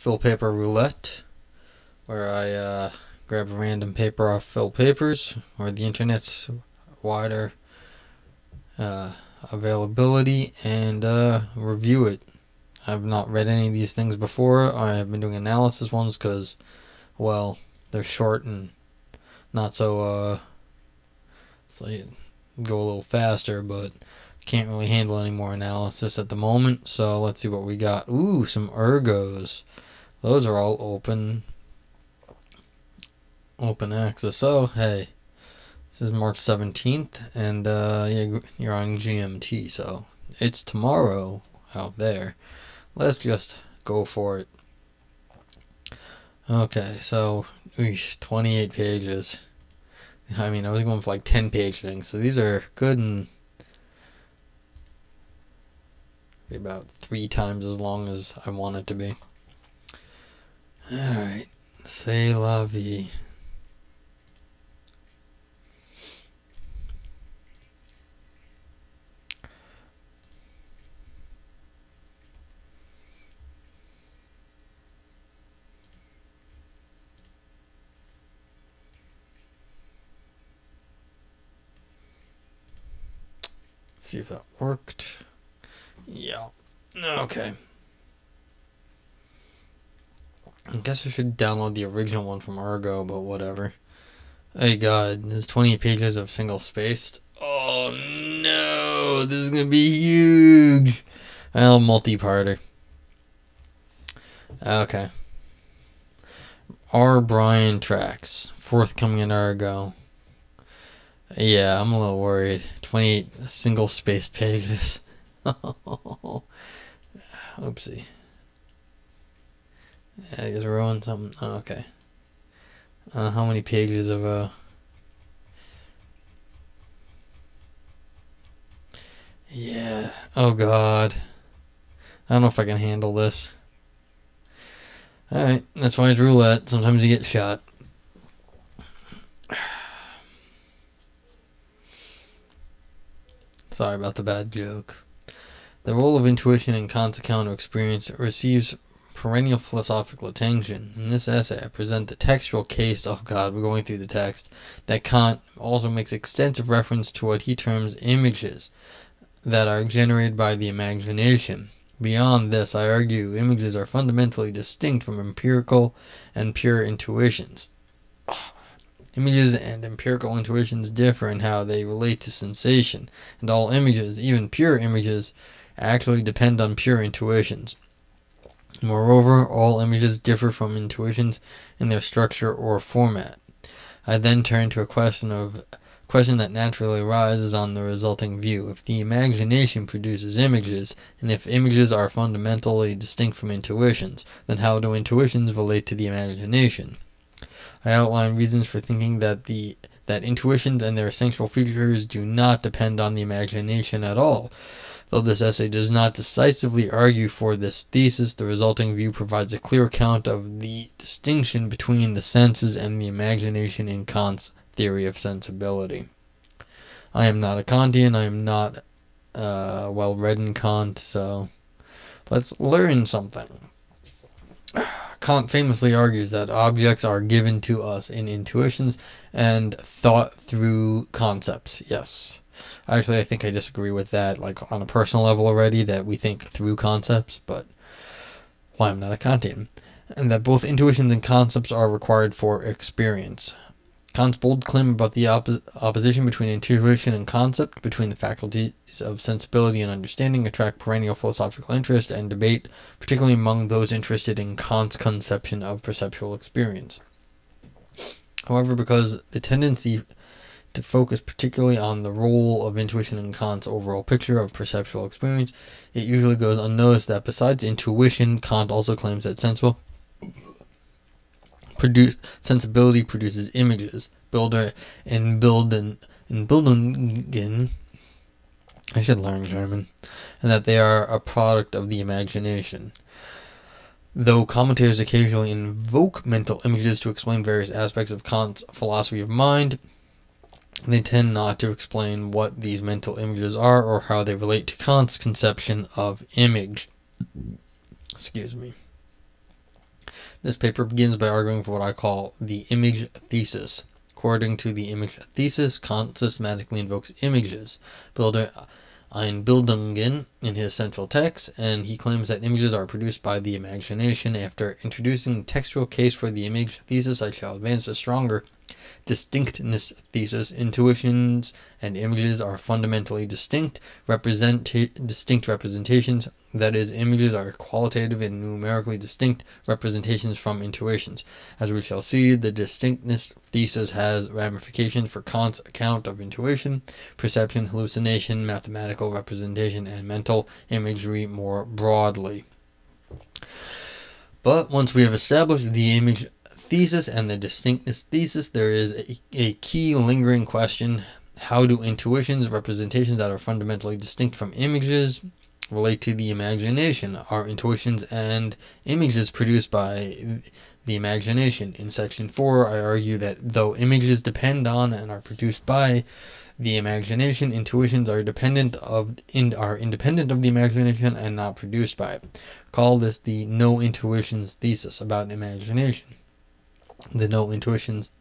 Fill Paper Roulette, where I grab a random paper off filled papers, or the internet's wider availability, and review it. I've not read any of these things before. I have been doing analysis ones because, well, they're short and not so, so you go a little faster, but can't really handle any more analysis at the moment. So let's see what we got. Ooh, some ergos. Those are all open access. So, hey, this is March 17th, and you're on GMT, so it's tomorrow out there. Let's just go for it. Okay, so 28 pages. I mean, I was going for like 10-page things, so these are good and about 3 times as long as I want it to be. Alright, c'est la vie. Let's see if that worked. Yeah. Okay. I guess I should download the original one from Ergo, but whatever. Hey God, there's 28 pages of single spaced. Oh no, this is gonna be huge. Well, multi-parter. Okay. R. Brian tracks, forthcoming in Ergo. Yeah, I'm a little worried. 28 single spaced pages. Oopsie. I just ruined something. Oh, okay. How many pages of yeah. Oh God. I don't know if I can handle this. Alright, that's why it's roulette. Sometimes you get shot. Sorry about the bad joke. The role of intuition in Kant's account of experience receives perennial philosophical attention. In this essay, I present the textual case, oh God, we're going through the text, that Kant also makes extensive reference to what he terms images that are generated by the imagination. Beyond this, I argue, images are fundamentally distinct from empirical and pure intuitions. Images and empirical intuitions differ in how they relate to sensation, and all images, even pure images, actually depend on pure intuitions. Moreover, all images differ from intuitions in their structure or format. I then turn to a question that naturally arises on the resulting view. If the imagination produces images, and if images are fundamentally distinct from intuitions, then how do intuitions relate to the imagination? I outline reasons for thinking that intuitions and their essential features do not depend on the imagination at all. Though this essay does not decisively argue for this thesis, the resulting view provides a clear account of the distinction between the senses and the imagination in Kant's theory of sensibility. I am not a Kantian, I am not well read in Kant, so let's learn something. Kant famously argues that objects are given to us in intuitions and thought through concepts. Yes. Actually, I think I disagree with that, like on a personal level already, that we think through concepts, but why I'm not a Kantian. And that both intuitions and concepts are required for experience. Kant's bold claim about the opposition between intuition and concept, between the faculties of sensibility and understanding, attract perennial philosophical interest and debate, particularly among those interested in Kant's conception of perceptual experience. However, because the tendency to focus particularly on the role of intuition in Kant's overall picture of perceptual experience, it usually goes unnoticed that besides intuition, Kant also claims that sensibility produces images. Bildungen, I should learn German, and that they are a product of the imagination. Though commentators occasionally invoke mental images to explain various aspects of Kant's philosophy of mind, they tend not to explain what these mental images are or how they relate to Kant's conception of image. Excuse me. This paper begins by arguing for what I call the image thesis. According to the image thesis, Kant systematically invokes images. Einbildungen in his central text, and he claims that images are produced by the imagination. After introducing the textual case for the image thesis, I shall advance a stronger distinctness thesis. Intuitions and images are fundamentally distinct representations. That is, images are qualitative and numerically distinct representations from intuitions. As we shall see, the distinctness thesis has ramifications for Kant's account of intuition, perception, hallucination, mathematical representation, and mental imagery more broadly. But once we have established the image thesis and the distinctness thesis, there is a key lingering question: how do intuitions, representations that are fundamentally distinct from images, relate to the imagination? Are intuitions and images produced by the imagination? In section 4, I argue that though images depend on and are produced by the imagination, intuitions are independent of the imagination and not produced by it. Call this the no intuitions thesis about imagination. The no intuitions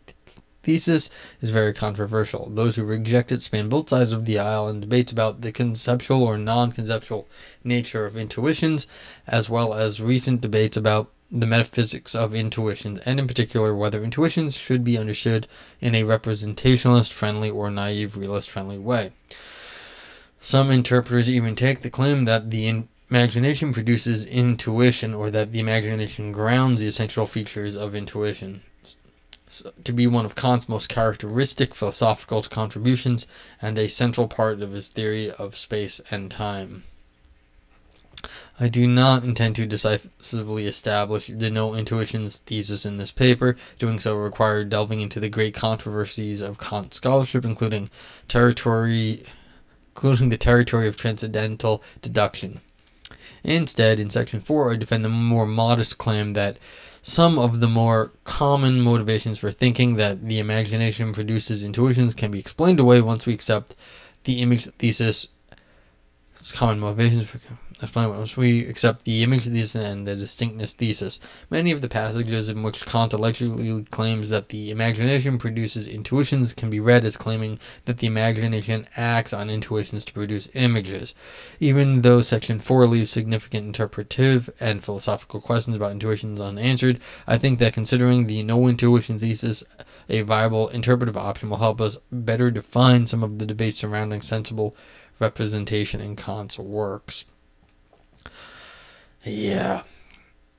thesis is very controversial. Those who reject it span both sides of the aisle in debates about the conceptual or non-conceptual nature of intuitions, as well as recent debates about the metaphysics of intuitions, and in particular whether intuitions should be understood in a representationalist-friendly or naive realist-friendly way. Some interpreters even take the claim that the imagination produces intuition, or that the imagination grounds the essential features of intuition, to be one of Kant's most characteristic philosophical contributions and a central part of his theory of space and time. I do not intend to decisively establish the no intuitions thesis in this paper. Doing so required delving into the great controversies of Kant scholarship, including the territory of transcendental deduction. Instead, in section 4, I defend the more modest claim that some of the more common motivations for thinking that the imagination produces intuitions can be explained away once we accept the image thesis. Common motivations for once we accept the image thesis and the distinctness thesis. Many of the passages in which Kant allegedly claims that the imagination produces intuitions can be read as claiming that the imagination acts on intuitions to produce images. Even though section 4 leaves significant interpretive and philosophical questions about intuitions unanswered, I think that considering the no intuition thesis a viable interpretive option will help us better define some of the debates surrounding sensible representation in Kant's works. Yeah.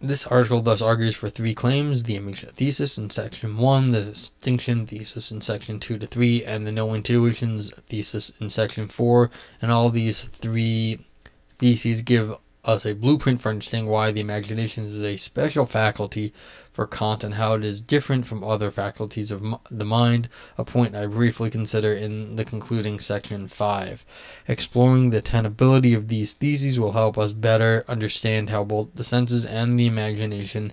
This article thus argues for 3 claims: the image thesis in section 1, the distinction thesis in section 2 to 3, and the no intuitions thesis in section 4. And all these 3 theses give us a blueprint for understanding why the imagination is a special faculty for Kant and how it is different from other faculties of the mind, a point I briefly consider in the concluding section 5. Exploring the tenability of these theses will help us better understand how both the senses and the imagination,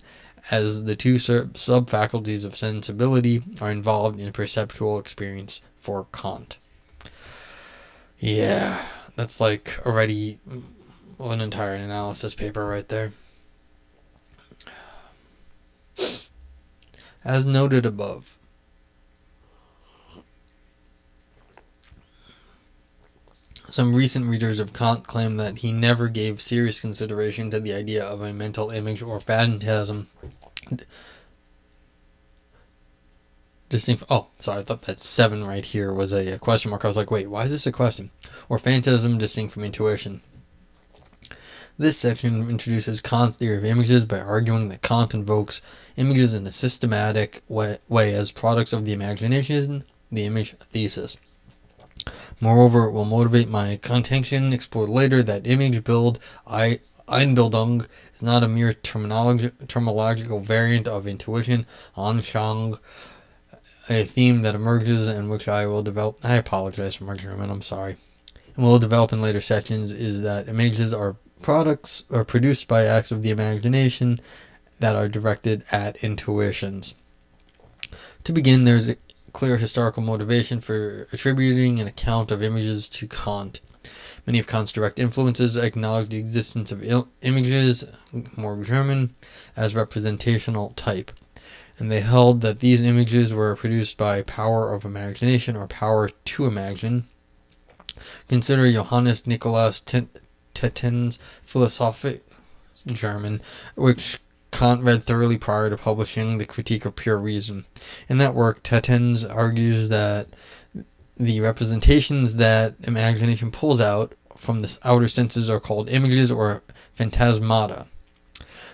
as the 2 sub-faculties of sensibility, are involved in perceptual experience for Kant. Yeah, that's like already an entire analysis paper right there. As noted above, some recent readers of Kant claim that he never gave serious consideration to the idea of a mental image or phantasm distinct. Oh, sorry, I thought that 7 right here was a question mark. I was like, wait, why is this a question? Or phantasm distinct from intuition. This section introduces Kant's theory of images by arguing that Kant invokes images in a systematic way as products of the imagination, the image thesis. Moreover, it will motivate my contention explored later that image Einbildung is not a mere terminological variant of intuition, Anschauung, a theme that emerges and which I will develop. I apologize for my German, I'm sorry. And will develop in later sections is that images are products are produced by acts of the imagination that are directed at intuitions. To begin, there's a clear historical motivation for attributing an account of images to Kant. Many of Kant's direct influences acknowledge the existence of images, more German, as representational type, and they held that these images were produced by power of imagination or power to imagine. Consider Johannes Nikolaus Tetten's Philosophic German, which Kant read thoroughly prior to publishing the Critique of Pure Reason. In that work, Tettens argues that the representations that imagination pulls out from the outer senses are called images or phantasmata.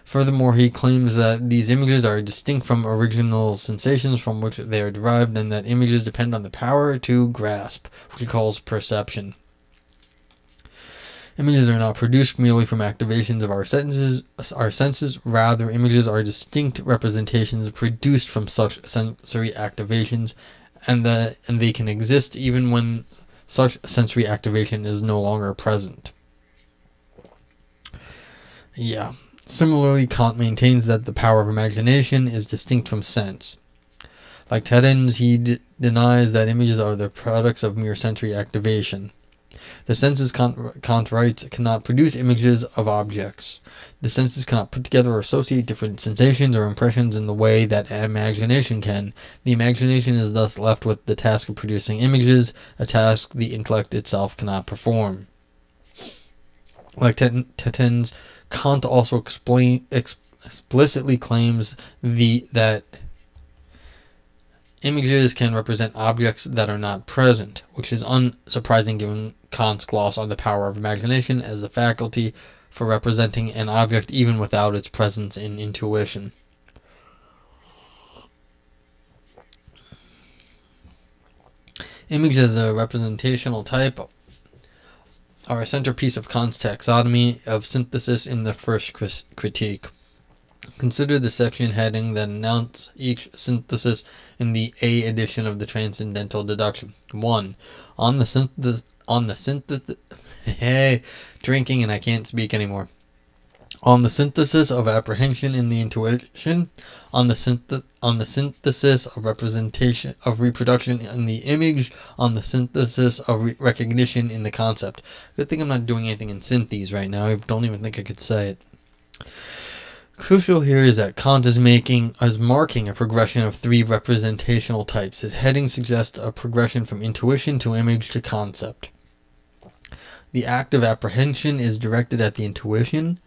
Furthermore, he claims that these images are distinct from original sensations from which they are derived, and that images depend on the power to grasp, which he calls perception. Images are not produced merely from activations of our senses. Rather, images are distinct representations produced from such sensory activations, and they can exist even when such sensory activation is no longer present. Yeah. Similarly, Kant maintains that the power of imagination is distinct from sense. Like Tettens, he denies that images are the products of mere sensory activation. The senses, Kant writes, cannot produce images of objects. The senses cannot put together or associate different sensations or impressions in the way that imagination can. The imagination is thus left with the task of producing images, a task the intellect itself cannot perform. Like Tettens, Kant also explicitly claims that images can represent objects that are not present, which is unsurprising given Kant's gloss on the power of imagination as a faculty for representing an object even without its presence in intuition. Image as a representational type are a centerpiece of Kant's taxonomy of synthesis in the first critique. Consider the section heading that announces each synthesis in the A edition of the Transcendental Deduction. 1. On the synthesis. Hey, drinking and I can't speak anymore. On the synthesis of apprehension in the intuition. On the synthesis of representation of reproduction in the image. On the synthesis of recognition in the concept. Good thing I'm not doing anything in synthes right now. I don't even think I could say it. Crucial here is that Kant is marking a progression of 3 representational types. His heading suggests a progression from intuition to image to concept. The act of apprehension is directed at the intuition.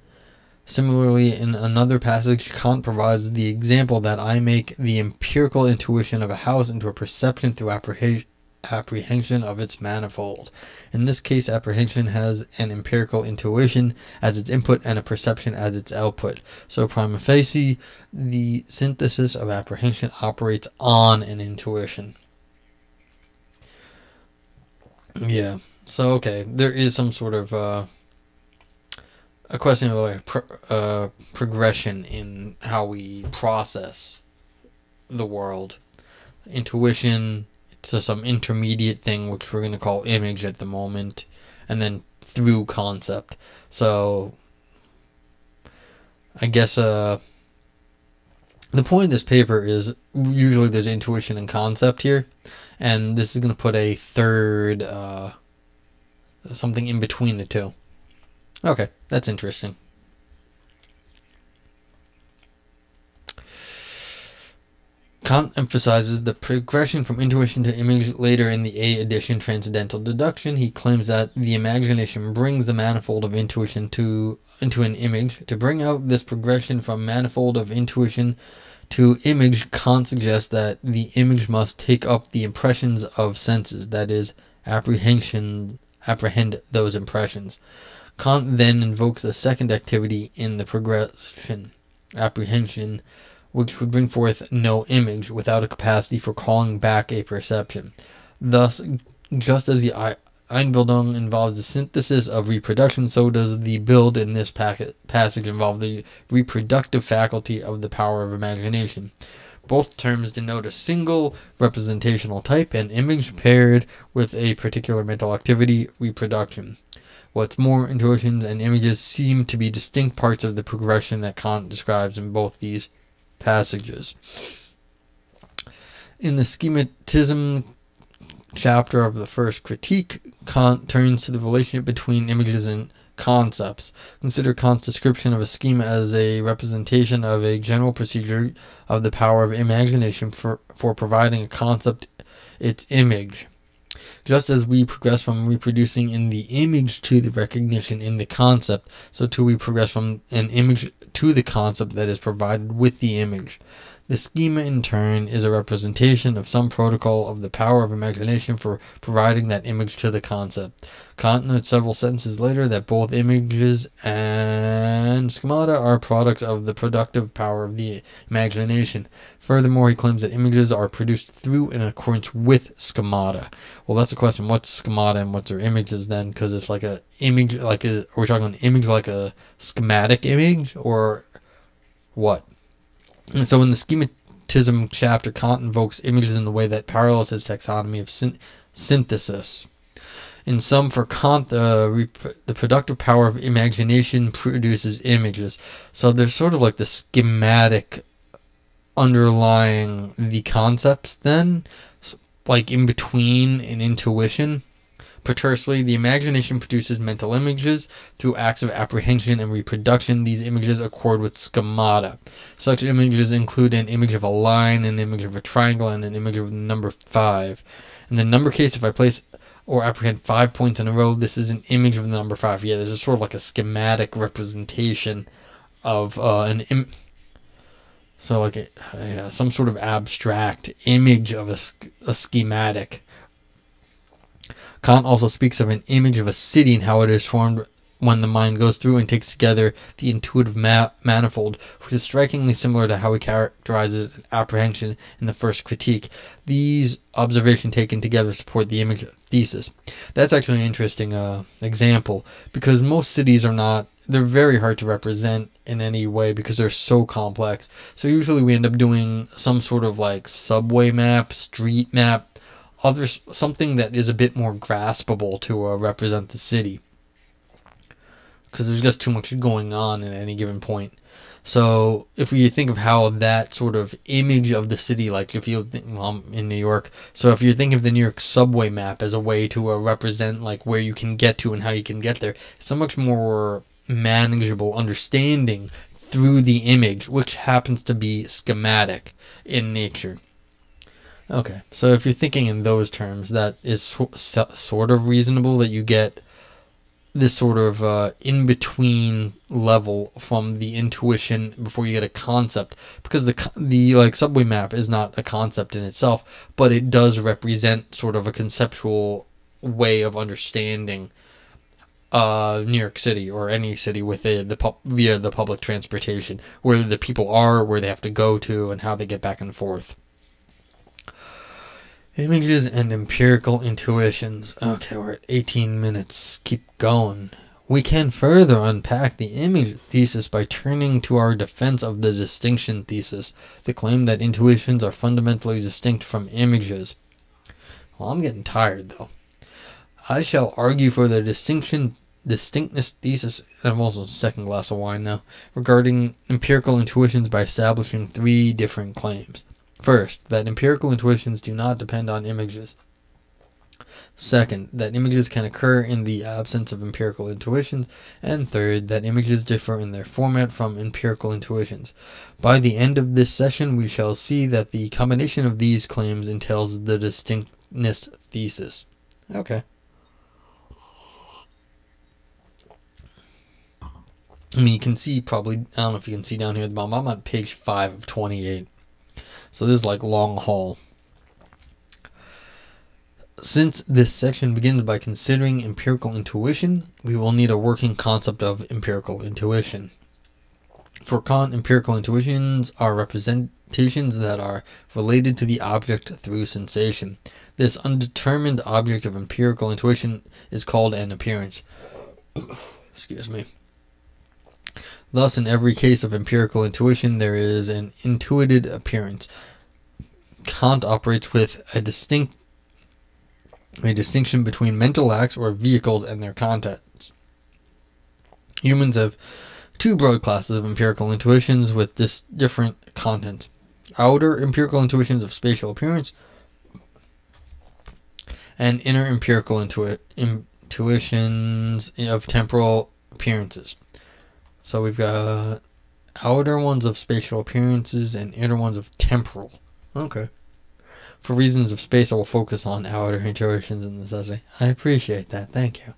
Similarly, in another passage, Kant provides the example that I make the empirical intuition of a house into a perception through apprehension of its manifold. In this case, apprehension has an empirical intuition as its input and a perception as its output. So prima facie, the synthesis of apprehension operates on an intuition. Yeah, so okay, there is some sort of a question of like progression in how we process the world. Intuition to some intermediate thing, which we're going to call image at the moment, and then through concept. So I guess the point of this paper is usually there's intuition and concept here, and this is going to put a third something in between the two. Okay, that's interesting. Kant emphasizes the progression from intuition to image later in the A edition Transcendental Deduction. He claims that the imagination brings the manifold of intuition into an image. To bring out this progression from manifold of intuition to image, Kant suggests that the image must take up the impressions of senses, that is, apprehend those impressions. Kant then invokes a second activity in the progression, apprehension, which would bring forth no image without a capacity for calling back a perception. Thus, just as the Einbildung involves the synthesis of reproduction, so does the Bild in this passage involve the reproductive faculty of the power of imagination. Both terms denote a single representational type, an image paired with a particular mental activity, reproduction. What's more, intuitions and images seem to be distinct parts of the progression that Kant describes in both these passages. In the schematism, chapter of the first Critique, Kant turns to the relationship between images and concepts. Consider Kant's description of a schema as a representation of a general procedure of the power of imagination for providing a concept its image. Just as we progress from reproducing in the image to the recognition in the concept, so too we progress from an image to the concept that is provided with the image. The schema, in turn, is a representation of some protocol of the power of imagination for providing that image to the concept. Kant notes several sentences later that both images and schemata are products of the productive power of the imagination. Furthermore, he claims that images are produced through in accordance with schemata. Well, that's the question. What's schemata and what's our images then? Because it's like a image, are we talking an image like a schematic image, or what? And so in the schematism chapter, Kant invokes images in the way that parallels his taxonomy of synthesis. In sum, for Kant, the productive power of imagination produces images. So there's sort of like the schematic underlying the concepts then, like in between an intuition. Pretersely, the imagination produces mental images through acts of apprehension and reproduction. These images accord with schemata. Such images include an image of a line, an image of a triangle, and an image of the number 5. In the number case, if I place or apprehend 5 points in a row, this is an image of the number 5. Yeah, this is sort of like a schematic representation of some sort of abstract image of a schematic. Kant also speaks of an image of a city and how it is formed when the mind goes through and takes together the intuitive manifold, which is strikingly similar to how he characterizes apprehension in the first Critique. These observations taken together support the image thesis. That's actually an interesting example, because most cities they're very hard to represent in any way because they're so complex. So usually we end up doing some sort of like subway map, street map, something that is a bit more graspable to represent the city, because there's just too much going on at any given point. So if you think of how that sort of image of the city, like if you think, well, I'm in New York, so if you think of the New York subway map as a way to represent like where you can get to and how you can get there, it's a much more manageable understanding through the image, which happens to be schematic in nature. Okay, so if you're thinking in those terms, that is sort of reasonable that you get this sort of in-between level from the intuition before you get a concept, because the like subway map is not a concept in itself, but it does represent sort of a conceptual way of understanding New York City or any city with via the public transportation, where the people are, where they have to go to, and how they get back and forth. Images and empirical intuitions. Okay, we're at 18 minutes. Keep going. We can further unpack the image thesis by turning to our defense of the distinction thesis, the claim that intuitions are fundamentally distinct from images. Well, I'm getting tired, though. I shall argue for the distinctness thesis, I'm also second glass of wine now, regarding empirical intuitions by establishing 3 different claims. First, that empirical intuitions do not depend on images. Second, that images can occur in the absence of empirical intuitions. And third, that images differ in their format from empirical intuitions. By the end of this session, we shall see that the combination of these claims entails the distinctness thesis. Okay. I mean, you can see probably, I don't know if you can see down here at the bottom, I'm on page 5 of 28. So this is like long haul. Since this section begins by considering empirical intuition, we will need a working concept of empirical intuition. For Kant, empirical intuitions are representations that are related to the object through sensation. This undetermined object of empirical intuition is called an appearance. Excuse me. Thus, in every case of empirical intuition, there is an intuited appearance. Kant operates with a distinction between mental acts or vehicles and their contents. Humans have 2 broad classes of empirical intuitions with different contents. Outer empirical intuitions of spatial appearance and inner empirical intuitions of temporal appearances. So we've got outer ones of spatial appearances and inner ones of temporal. Okay. For reasons of space, I will focus on outer intuitions in this essay. I appreciate that. Thank you.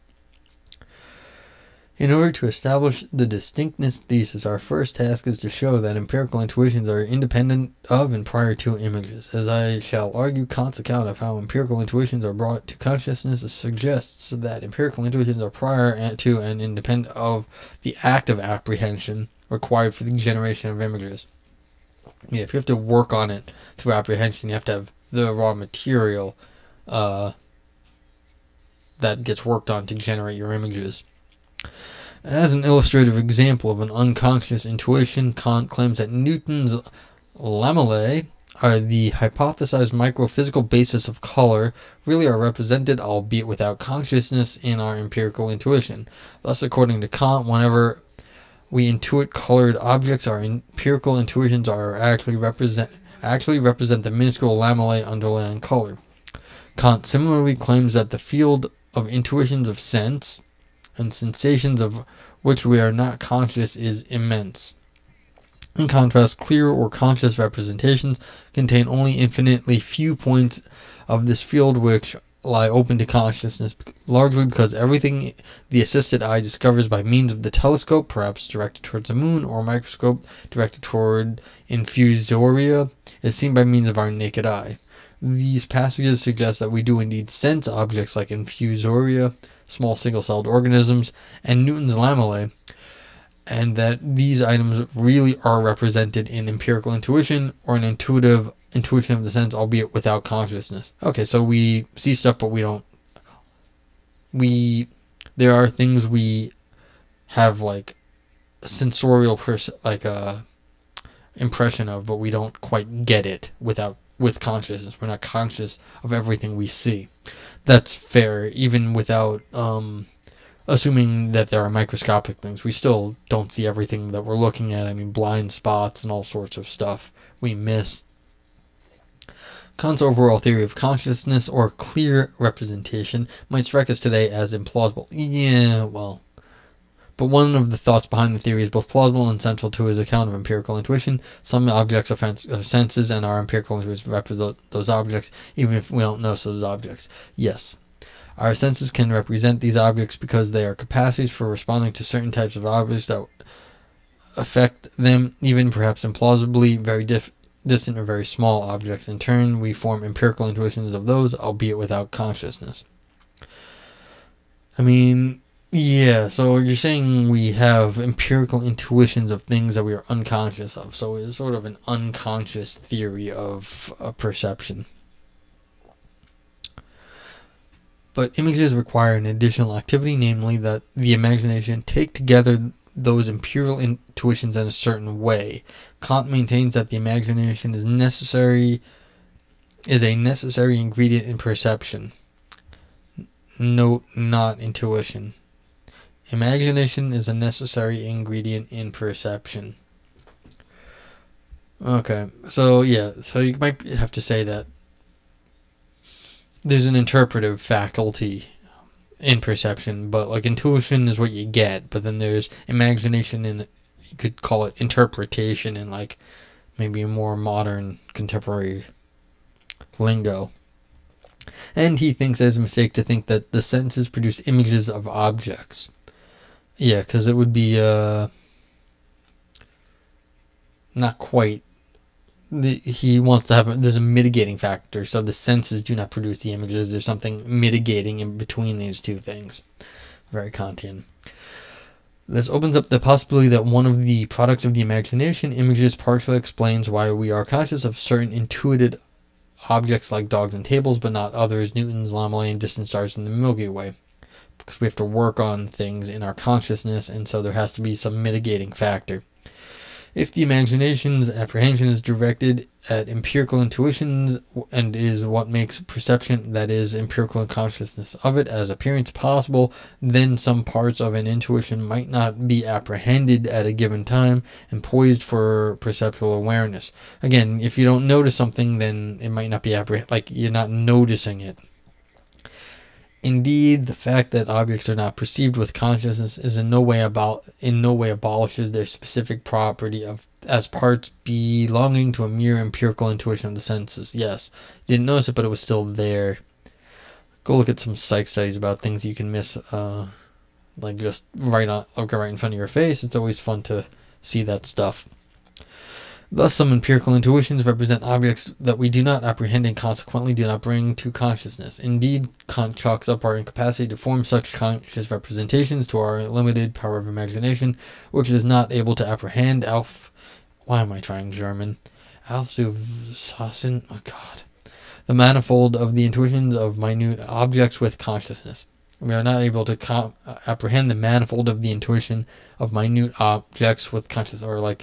In order to establish the distinctness thesis, our first task is to show that empirical intuitions are independent of and prior to images. As I shall argue, Kant's account of how empirical intuitions are brought to consciousness suggests that empirical intuitions are prior to and independent of the act of apprehension required for the generation of images. Yeah, if you have to work on it through apprehension, you have to have the raw material that gets worked on to generate your images. As an illustrative example of an unconscious intuition, Kant claims that Newton's lamellae are the hypothesized microphysical basis of color, really are represented, albeit without consciousness, in our empirical intuition. Thus, according to Kant, whenever we intuit colored objects, our empirical intuitions are actually represent the minuscule lamellae underlying color. Kant similarly claims that the field of intuitions of sense and sensations of which we are not conscious is immense. In contrast, clear or conscious representations contain only infinitely few points of this field which lie open to consciousness, largely because everything the assisted eye discovers by means of the telescope, perhaps directed towards the moon, or microscope directed toward infusoria, is seen by means of our naked eye. These passages suggest that we do indeed sense objects like infusoria, small single-celled organisms, and Newton's lamellae, and that these items really are represented in empirical intuition or an intuitive intuition of the sense, albeit without consciousness. Okay, so we see stuff, but there are things we have like sensorial impression of, but we don't quite get it with consciousness. We're not conscious of everything we see. That's fair, even without assuming that there are microscopic things. We still don't see everything that we're looking at. I mean, blind spots and all sorts of stuff we miss. Kant's overall theory of consciousness, or clear representation, might strike us today as implausible. Yeah, well, but one of the thoughts behind the theory is both plausible and central to his account of empirical intuition. Some objects are senses, and our empirical intuition represent those objects, even if we don't notice those objects. Yes, our senses can represent these objects because they are capacities for responding to certain types of objects that affect them, even perhaps implausibly very distant or very small objects. In turn, we form empirical intuitions of those, albeit without consciousness. I mean, yeah, so you're saying we have empirical intuitions of things that we are unconscious of. So it's sort of an unconscious theory of perception. But images require an additional activity, namely that the imagination take together those empirical intuitions in a certain way. Kant maintains that the imagination is a necessary ingredient in perception. Note, not intuition. Imagination is a necessary ingredient in perception. Okay, so yeah, so you might have to say that there's an interpretive faculty in perception, but like intuition is what you get, but then there's imagination and you could call it interpretation in like maybe a more modern contemporary lingo. And he thinks it's a mistake to think that the senses produce images of objects. Yeah, because it would be not quite. He wants to have there's a mitigating factor, so the senses do not produce the images. There's something mitigating in between these two things. Very Kantian. This opens up the possibility that one of the products of the imagination, images, partially explains why we are conscious of certain intuited objects like dogs and tables, but not others, Newton's lamellae, and distant stars in the Milky Way. Because we have to work on things in our consciousness, and so there has to be some mitigating factor. If the imagination's apprehension is directed at empirical intuitions and is what makes perception, that is, empirical consciousness of it as appearance possible, then some parts of an intuition might not be apprehended at a given time and poised for perceptual awareness. Again, if you don't notice something, then it might not be like you're not noticing it. Indeed, the fact that objects are not perceived with consciousness is in no way abolishes their specific property of as parts belonging to a mere empirical intuition of the senses. Yes, you didn't notice it, but it was still there. Go look at some psych studies about things you can miss, like just right in front of your face. It's always fun to see that stuff. Thus, some empirical intuitions represent objects that we do not apprehend and consequently do not bring to consciousness. Indeed, Kant chalks up our incapacity to form such conscious representations to our limited power of imagination, which is not able to apprehend why am I trying German? Aufzufassen, oh god. The manifold of the intuitions of minute objects with consciousness. We are not able to apprehend the manifold of the intuition of minute objects with consciousness,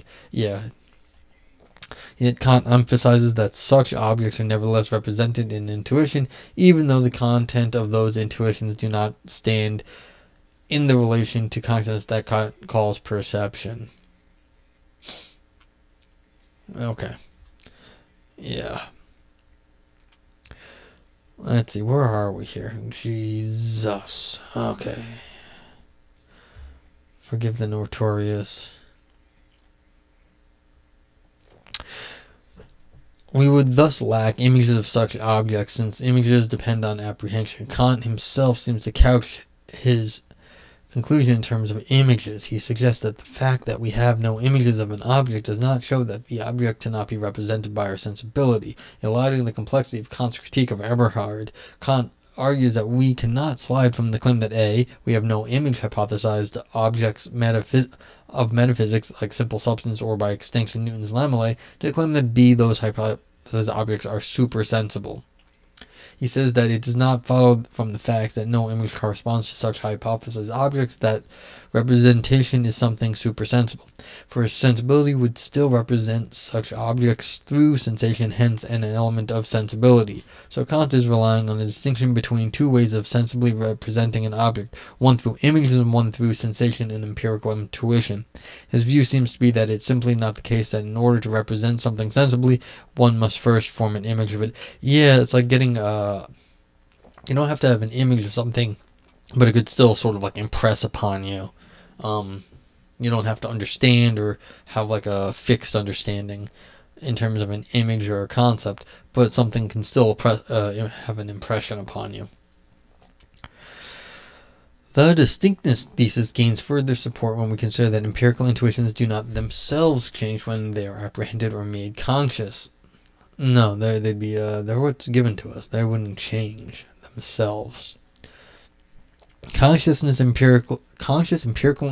Yet Kant emphasizes that such objects are nevertheless represented in intuition, even though the content of those intuitions do not stand in the relation to consciousness that Kant calls perception. Okay. Yeah. Let's see, where are we here? Jesus. Okay. Forgive the notorious. We would thus lack images of such objects, since images depend on apprehension. Kant himself seems to couch his conclusion in terms of images. He suggests that the fact that we have no images of an object does not show that the object cannot be represented by our sensibility. Eliding the complexity of Kant's critique of Eberhard, Kant argues that we cannot slide from the claim that A, we have no image hypothesized objects of metaphysics like simple substance or by extension Newton's lamellae, to the claim that B, those hypothesized objects are supersensible. He says that it does not follow from the facts that no image corresponds to such hypothesized objects that representation is something supersensible, for sensibility would still represent such objects through sensation, hence an element of sensibility. So Kant is relying on a distinction between two ways of sensibly representing an object, one through images and one through sensation and empirical intuition. His view seems to be that it's simply not the case that in order to represent something sensibly, one must first form an image of it. Yeah, it's like getting you don't have to have an image of something, but it could still sort of like impress upon you. You don't have to understand or have like a fixed understanding in terms of an image or a concept, but something can still have an impression upon you. The distinctness thesis gains further support when we consider that empirical intuitions do not themselves change when they are apprehended or made conscious. No, they're what's given to us. They wouldn't change themselves. Conscious empirical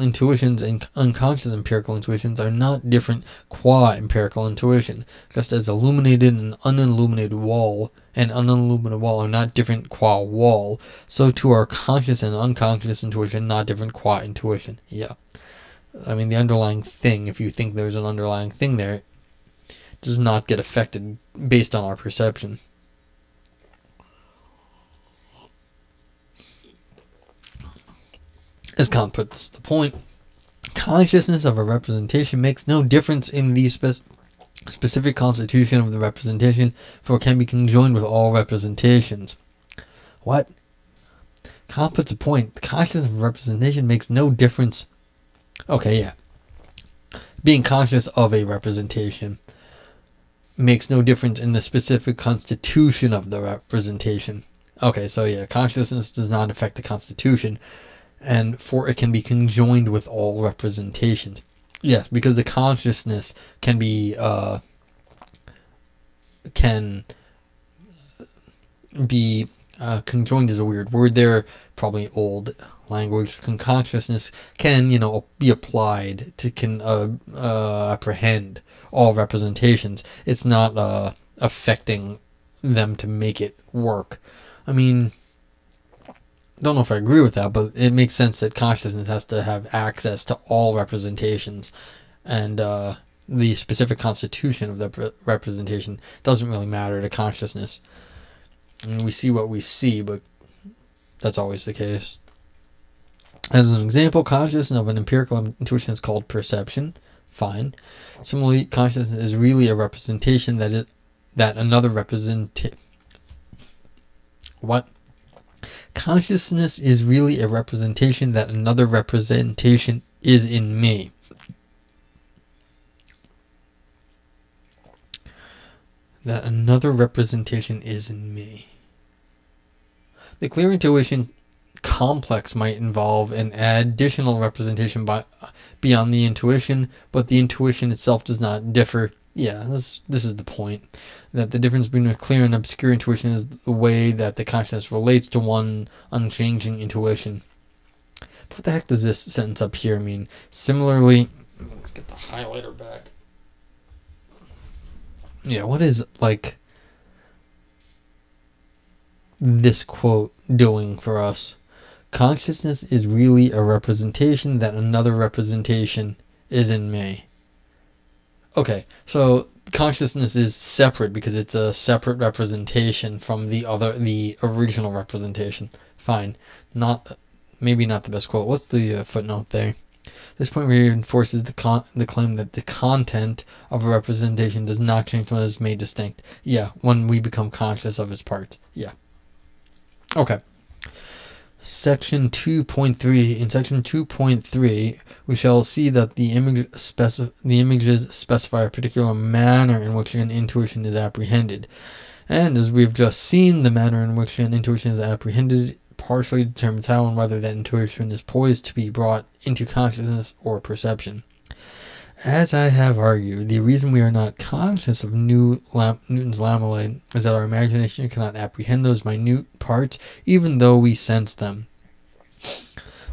intuitions and unconscious empirical intuitions are not different qua empirical intuition, just as illuminated and unilluminated wall are not different qua wall, so too are conscious and unconscious intuition not different qua intuition. Yeah. I mean, the underlying thing, if you think there's an underlying thing there, does not get affected based on our perception. As Kant puts the point, consciousness of a representation makes no difference in the specific constitution of the representation, for it can be conjoined with all representations. What? Kant puts a point. The consciousness of representation makes no difference. Okay, yeah. Being conscious of a representation makes no difference in the specific constitution of the representation. Okay, so yeah, consciousness does not affect the constitution, and for it can be conjoined with all representations. Yes, because the consciousness can be conjoined is a weird word there, probably old language. Consciousness can, be applied to apprehend all representations. It's not affecting them to make it work. I mean, don't know if I agree with that, but it makes sense that consciousness has to have access to all representations, and the specific constitution of the representation doesn't really matter to consciousness. I mean, we see what we see, but that's always the case. As an example, consciousness of an empirical intuition is called perception. Fine. Similarly, consciousness is really a representation that another representation. What? Consciousness is really a representation that another representation is in me. That another representation is in me. The clear intuition complex might involve an additional representation beyond the intuition, but the intuition itself does not differ. Yeah, this is the point. That the difference between a clear and obscure intuition is the way that the consciousness relates to one unchanging intuition. But what the heck does this sentence up here mean? Similarly, let's get the highlighter back. Yeah, what is, like, this quote doing for us? Consciousness is really a representation that another representation is in me. Okay, so consciousness is separate because it's a separate representation from the original representation. Fine. Maybe not the best quote. What's the footnote there? This point reinforces the claim that the content of a representation does not change when it is made distinct. Yeah, when we become conscious of its parts. Yeah. Okay. Section 2.3. In section 2.3, we shall see that the images specify a particular manner in which an intuition is apprehended. And as we've just seen, the manner in which an intuition is apprehended partially determines how and whether that intuition is poised to be brought into consciousness or perception. As I have argued, the reason we are not conscious of Newton's lamellae is that our imagination cannot apprehend those minute parts, even though we sense them.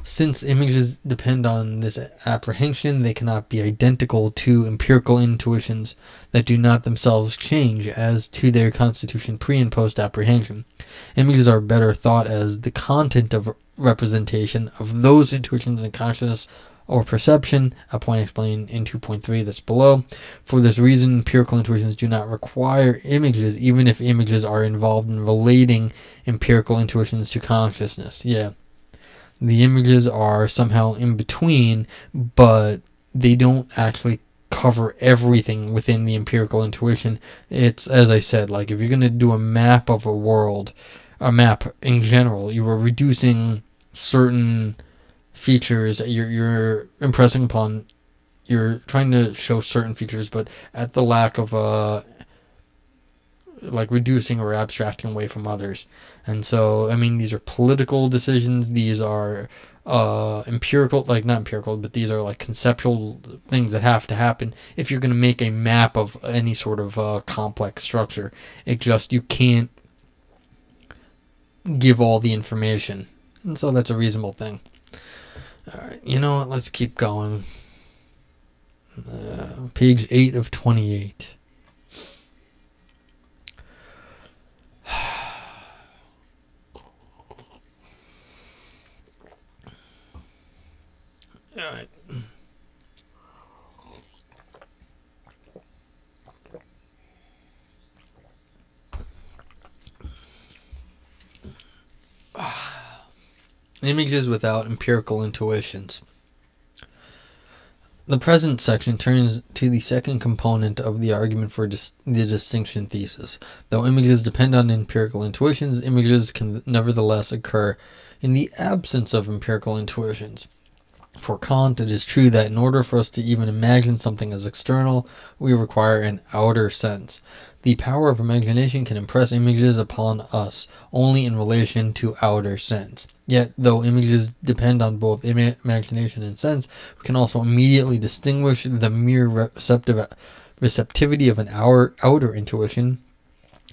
Since images depend on this apprehension, they cannot be identical to empirical intuitions that do not themselves change as to their constitution pre- and post-apprehension. Images are better thought as the content of representation of those intuitions in consciousness or perception, a point explained in 2.3 that's below. For this reason, empirical intuitions do not require images, even if images are involved in relating empirical intuitions to consciousness. Yeah. The images are somehow in between, but they don't actually cover everything within the empirical intuition. It's, as I said, like if you're going to do a map of a world, a map in general, you are reducing certain features you're impressing upon. You're trying to show certain features, but at the lack of like reducing or abstracting away from others. And so, I mean, these are political decisions. These are empirical, like not empirical, but these are like conceptual things that have to happen if you're going to make a map of any sort of complex structure. You can't give all the information. And so that's a reasonable thing. Alright, you know what? Let's keep going. Page 8 of 28. Alright. Images without empirical intuitions. The present section turns to the second component of the argument for the distinction thesis. Though images depend on empirical intuitions, images can nevertheless occur in the absence of empirical intuitions. For Kant, it is true that in order for us to even imagine something as external, we require an outer sense. The power of imagination can impress images upon us only in relation to outer sense. Yet, though images depend on both imagination and sense, we can also immediately distinguish the mere receptivity of an outer intuition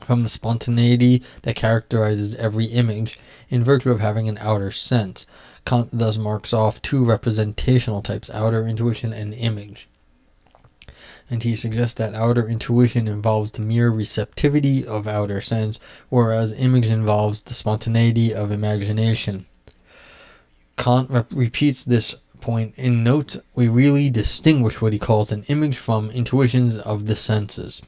from the spontaneity that characterizes every image in virtue of having an outer sense. Kant thus marks off two representational types, outer intuition and image. And he suggests that outer intuition involves the mere receptivity of outer sense, whereas image involves the spontaneity of imagination. Kant repeats this point in notes. We really distinguish what he calls an image from intuitions of the senses.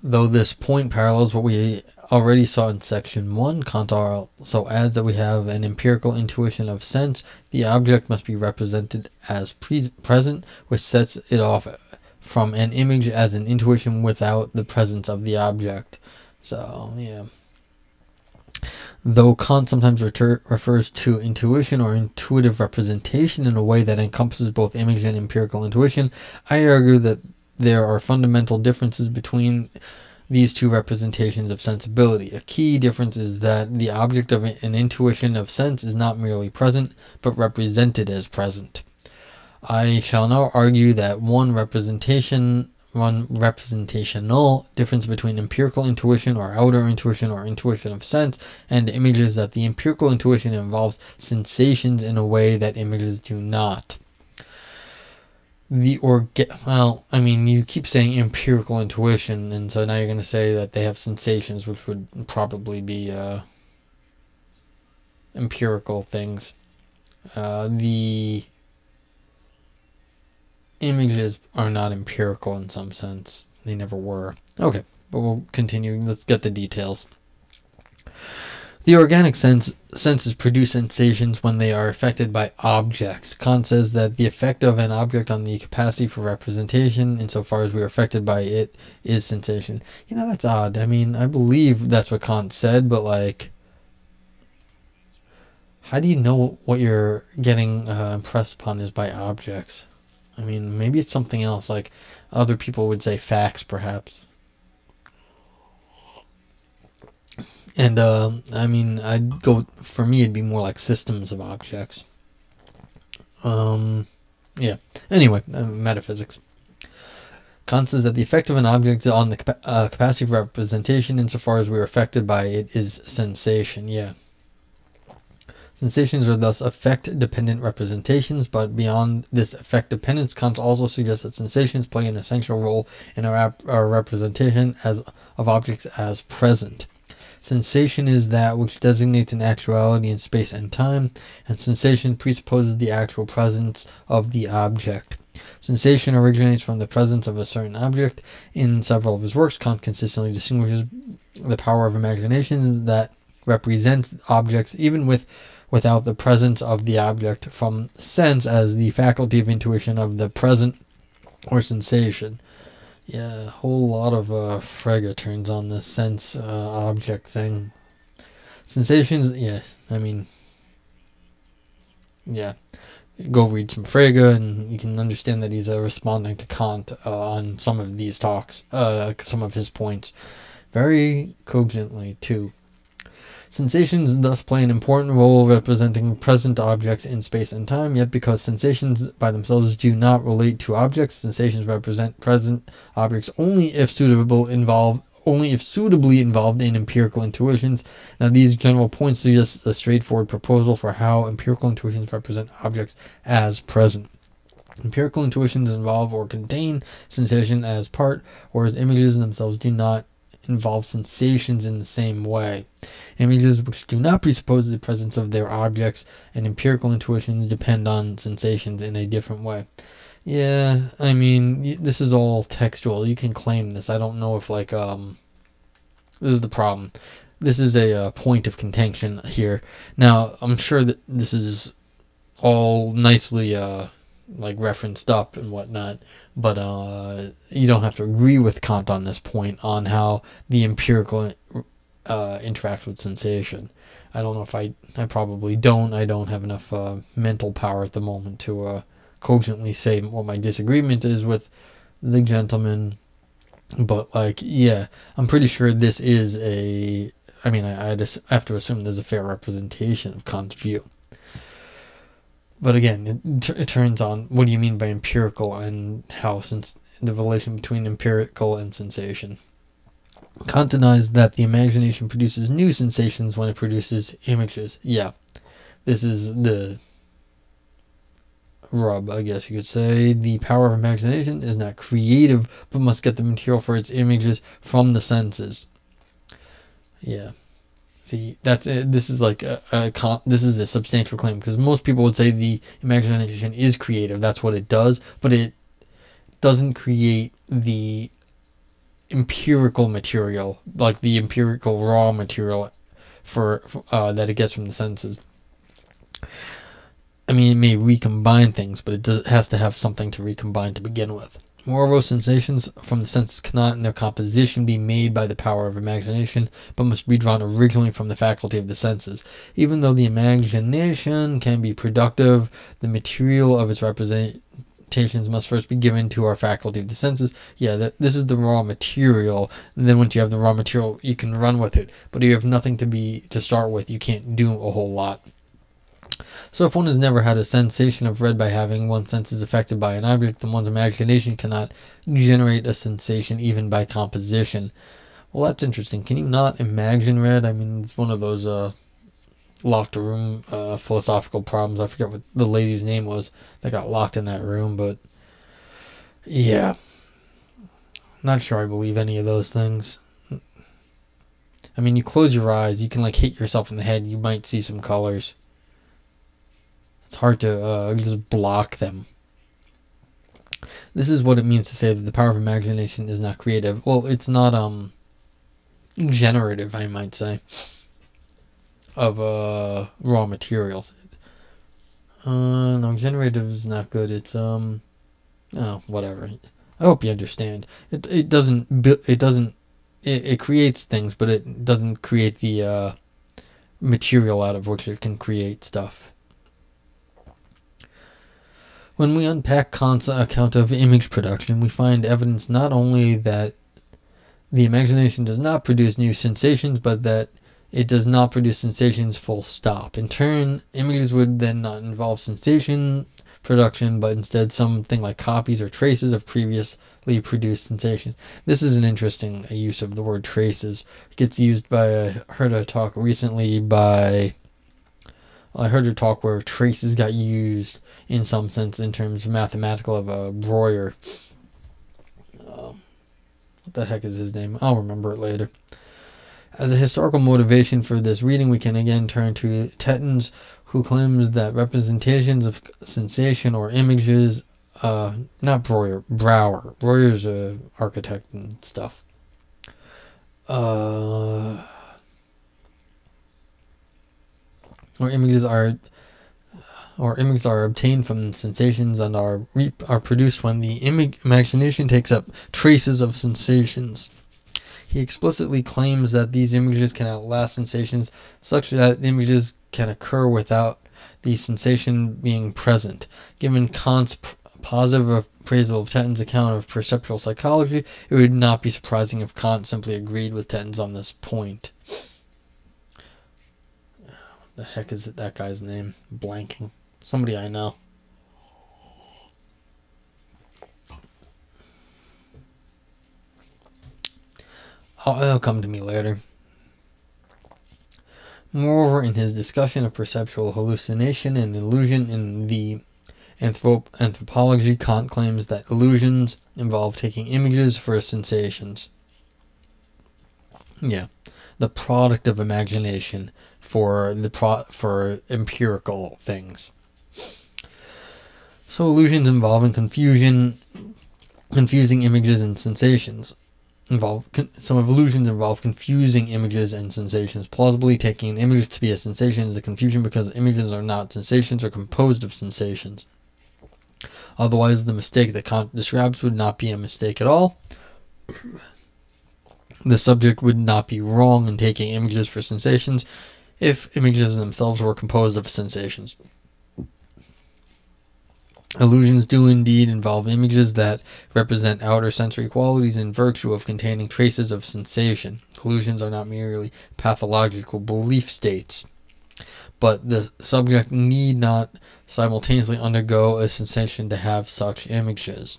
Though this point parallels what we already saw in section 1, Kant also adds that we have an empirical intuition of sense. The object must be represented as present, which sets it off from an image as an intuition without the presence of the object. So, yeah. Though Kant sometimes refers to intuition or intuitive representation in a way that encompasses both image and empirical intuition, I argue that there are fundamental differences between these two representations of sensibility. A key difference is that the object of an intuition of sense is not merely present, but represented as present. I shall now argue that one representational difference between empirical intuition or outer intuition or intuition of sense and images, that the empirical intuition involves sensations in a way that images do not. Well, I mean, you keep saying empirical intuition, and so now you're going to say that they have sensations, which would probably be empirical things. The images are not empirical in some sense. They never were. Okay, but we'll continue. Let's get the details. The organic senses produce sensations when they are affected by objects. Kant says that the effect of an object on the capacity for representation, insofar as we are affected by it, is sensation. You know, that's odd. I mean, I believe that's what Kant said, but like, how do you know what you're getting impressed upon is by objects? I mean, maybe it's something else, like other people would say facts, perhaps. And, I mean, for me, it'd be more like systems of objects. Yeah. Anyway, metaphysics. Kant says that the effect of an object on the capacity of representation, insofar as we are affected by it, is sensation. Yeah. Sensations are thus effect-dependent representations, but beyond this effect dependence, Kant also suggests that sensations play an essential role in our representation of objects as present. Sensation is that which designates an actuality in space and time, and sensation presupposes the actual presence of the object. Sensation originates from the presence of a certain object. In several of his works, Kant consistently distinguishes the power of imagination that represents objects even without the presence of the object from sense as the faculty of intuition of the present or sensation. Yeah, a whole lot of Frege turns on the sense object thing. Sensations, yeah, I mean, yeah. Go read some Frege and you can understand that he's responding to Kant on some of these talks, some of his points, very cogently too. Sensations thus play an important role representing present objects in space and time, yet because sensations by themselves do not relate to objects, sensations represent present objects only if suitably involved in empirical intuitions. Now, these general points suggest a straightforward proposal for how empirical intuitions represent objects as present. Empirical intuitions involve or contain sensation as part, whereas images themselves do not involve sensations in the same way. Images which do not presuppose the presence of their objects and empirical intuitions depend on sensations in a different way. Yeah, I mean, this is all textual. You can claim this. I don't know if, like, this is the problem. This is a point of contention here. Now, I'm sure that this is all nicely like referenced up and whatnot, but you don't have to agree with Kant on this point on how the empirical interacts with sensation. I don't know if I probably don't. I don't have enough mental power at the moment to cogently say what my disagreement is with the gentleman, but like, yeah, I'm pretty sure this is I have to assume there's a fair representation of Kant's view. But again, it turns on what do you mean by empirical and how, since the relation between empirical and sensation. Kant denies that the imagination produces new sensations when it produces images. Yeah, this is the rub, I guess you could say. The power of imagination is not creative, but must get the material for its images from the senses. Yeah. See, that's it. This is like this is a substantial claim, because most people would say the imagination is creative. That's what it does, but it doesn't create the empirical material, like the empirical raw material for that it gets from the senses. I mean, it may recombine things, but it has to have something to recombine to begin with. Moreover, sensations from the senses cannot in their composition be made by the power of imagination, but must be drawn originally from the faculty of the senses. Even though the imagination can be productive, the material of its representations must first be given to our faculty of the senses. Yeah, this is the raw material, and then once you have the raw material, you can run with it. But if you have nothing to start with, you can't do a whole lot. So if one has never had a sensation of red by having one's senses affected by an object, then one's imagination cannot generate a sensation even by composition. Well, that's interesting. Can you not imagine red? I mean, it's one of those locked room philosophical problems. I forget what the lady's name was that got locked in that room, but yeah. Not sure I believe any of those things. I mean, you close your eyes, you can like hit yourself in the head, you might see some colors. It's hard to just block them. This is what it means to say that the power of imagination is not creative. Well, it's not generative, I might say, of raw materials. No, generative is not good. It's oh, whatever. I hope you understand. It creates things, but it doesn't create the material out of which it can create stuff. When we unpack Kant's account of image production, we find evidence not only that the imagination does not produce new sensations, but that it does not produce sensations full stop. In turn, images would then not involve sensation production, but instead something like copies or traces of previously produced sensations. This is an interesting use of the word traces. It gets used by, I heard a talk recently by... I heard a talk where traces got used in some sense in terms of mathematical of a Breuer. What the heck is his name? I'll remember it later. As a historical motivation for this reading, we can again turn to Tettons, who claims that representations of sensation or images, not Breuer, Brouwer. Breuer's an architect and stuff. Or images are obtained from sensations and are produced when the imagination takes up traces of sensations. He explicitly claims that these images can outlast sensations, such that images can occur without the sensation being present. Given Kant's positive appraisal of Tetton's account of perceptual psychology, it would not be surprising if Kant simply agreed with Tettons on this point. The heck is that guy's name? Blanking. Somebody I know. It'll come to me later. Moreover, in his discussion of perceptual hallucination and illusion in the Anthropology, Kant claims that illusions involve taking images for sensations. Yeah, the product of imagination for empirical things. So illusions involving confusing images and sensations. Some illusions involve confusing images and sensations. Plausibly, taking an image to be a sensation is a confusion because images are not sensations or composed of sensations. Otherwise, the mistake that Kant describes would not be a mistake at all. The subject would not be wrong in taking images for sensations if images themselves were composed of sensations. Illusions do indeed involve images that represent outer sensory qualities in virtue of containing traces of sensation. Illusions are not merely pathological belief states, but the subject need not simultaneously undergo a sensation to have such images.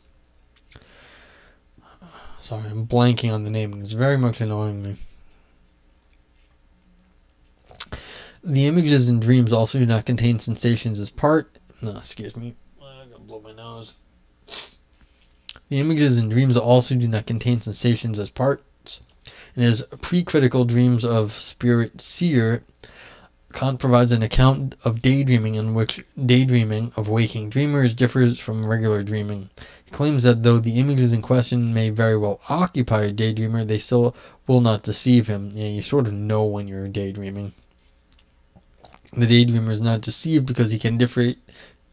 Sorry, I'm blanking on the naming. It's very much annoying me. The images in dreams also do not contain sensations as part... No, excuse me. I'm going to blow my nose. The images in dreams also do not contain sensations as parts. In his pre-critical dreams of spirit seer, Kant provides an account of daydreaming in which daydreaming of waking dreamers differs from regular dreaming. He claims that though the images in question may very well occupy a daydreamer, they still will not deceive him. Yeah, you sort of know when you're daydreaming. The daydreamer is not deceived because he can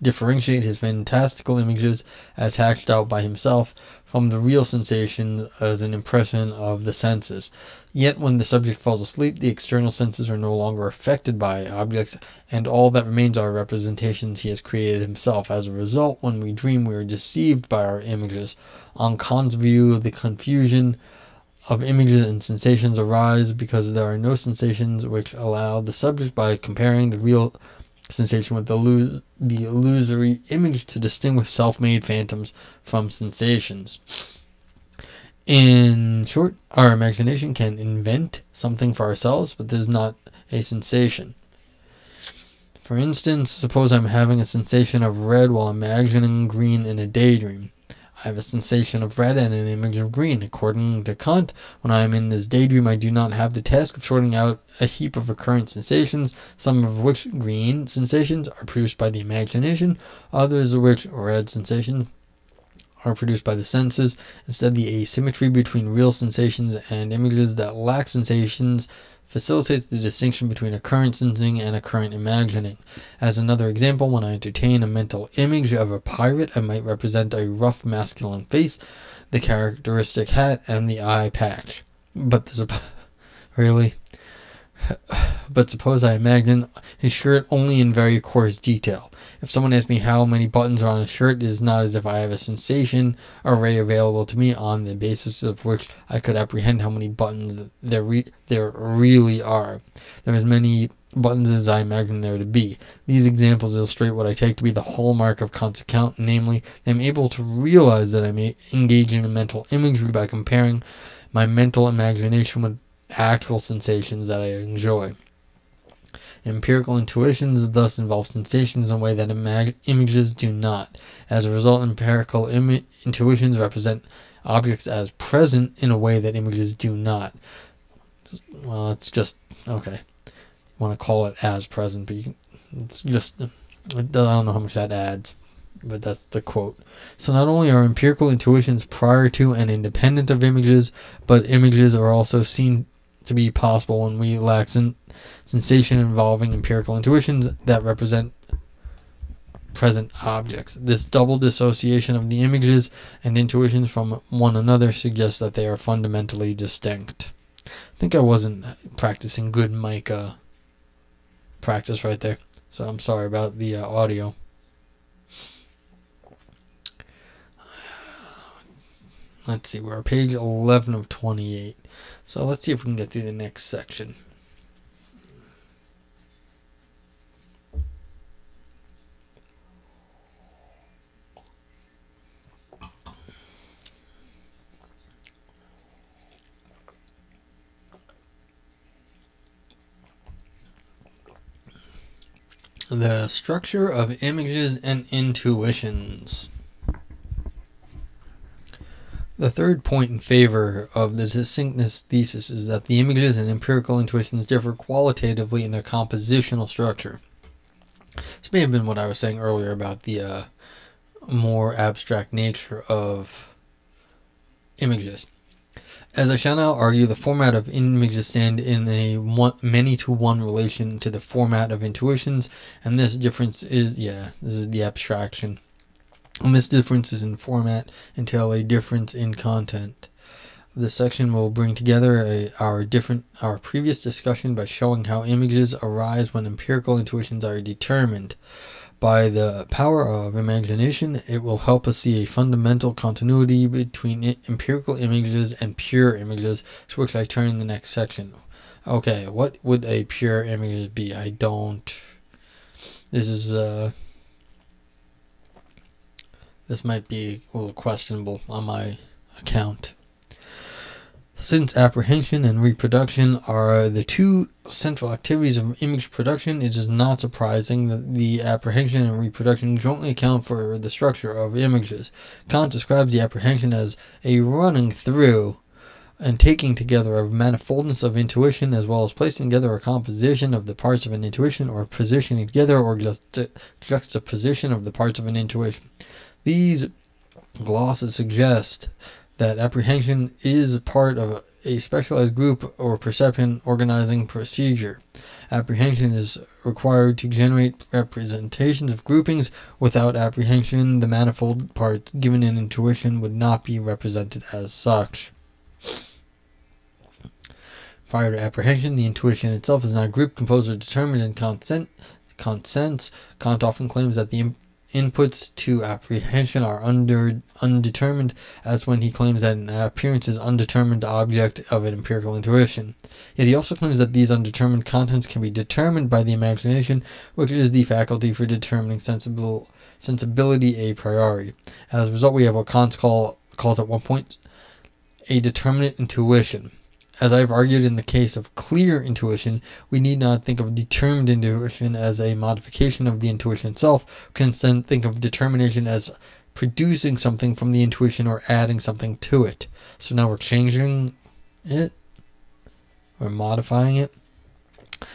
differentiate his fantastical images as hatched out by himself from the real sensations as an impression of the senses. Yet when the subject falls asleep, the external senses are no longer affected by objects, and all that remains are representations he has created himself. As a result, when we dream, we are deceived by our images. On Kant's view, the confusion of images and sensations arise because there are no sensations which allow the subject, by comparing the real sensation with the illusory image, to distinguish self-made phantoms from sensations. In short, our imagination can invent something for ourselves, but this is not a sensation. For instance, suppose I'm having a sensation of red while imagining green in a daydream. I have a sensation of red and an image of green. According to Kant, when I am in this daydream, I do not have the task of sorting out a heap of recurrent sensations, some of which green sensations are produced by the imagination, others of which red sensations are produced by the senses. Instead, the asymmetry between real sensations and images that lack sensations facilitates the distinction between a current sensing and a current imagining. As another example, when I entertain a mental image of a pirate, I might represent a rough masculine face, the characteristic hat, and the eye patch. But there's a... Really? But suppose I imagine his shirt only in very coarse detail. If someone asks me how many buttons are on a shirt, it is not as if I have a sensation array available to me on the basis of which I could apprehend how many buttons there really are. There are as many buttons as I imagine there to be. These examples illustrate what I take to be the hallmark of Kant's account, namely, I am able to realize that I may engage in a mental imagery by comparing my mental imagination with actual sensations that I enjoy. Empirical intuitions thus involve sensations in a way that images do not. As a result, empirical intuitions represent objects as present in a way that images do not. Well, it's just, okay. You want to call it as present, but it's just, I don't know how much that adds, but that's the quote. So not only are empirical intuitions prior to and independent of images, but images are also seen to be possible when we lack sensation involving empirical intuitions that represent present objects. This double dissociation of the images and intuitions from one another suggests that they are fundamentally distinct. I think I wasn't practicing good mic practice right there, so I'm sorry about the audio. Let's see, we're on page 11 of 28. So let's see if we can get through the next section. The structure of images and intuitions. The third point in favor of the distinctness thesis is that the images and empirical intuitions differ qualitatively in their compositional structure. This may have been what I was saying earlier about the more abstract nature of images. As I shall now argue, the format of images stand in a many-to-one relation to the format of intuitions, and this difference is, this is the abstraction. And this difference in format entail a difference in content. This section will bring together our previous discussion by showing how images arise when empirical intuitions are determined. By the power of imagination, it will help us see a fundamental continuity between empirical images and pure images, to which I turn the next section. Okay, what would a pure image be? This might be a little questionable on my account. Since apprehension and reproduction are the two central activities of image production, it is not surprising that the apprehension and reproduction jointly account for the structure of images. Kant describes the apprehension as a running through and taking together of manifoldness of intuition, as well as placing together a composition of the parts of an intuition, or positioning together or juxtaposition of the parts of an intuition. These glosses suggest that apprehension is part of a specialized group or perception organizing procedure. Apprehension is required to generate representations of groupings. Without apprehension, the manifold parts given in intuition would not be represented as such. Prior to apprehension, the intuition itself is not grouped, composed, or determined in consents. Kant often claims that the inputs to apprehension are undetermined, as when he claims that an appearance is undetermined object of an empirical intuition. Yet he also claims that these undetermined contents can be determined by the imagination, which is the faculty for determining sensibility a priori. As a result, we have what Kant calls at one point a determinate intuition. As I have argued in the case of clear intuition, we need not think of determined intuition as a modification of the intuition itself. We can instead think of determination as producing something from the intuition or adding something to it. So now we're changing it, or modifying it.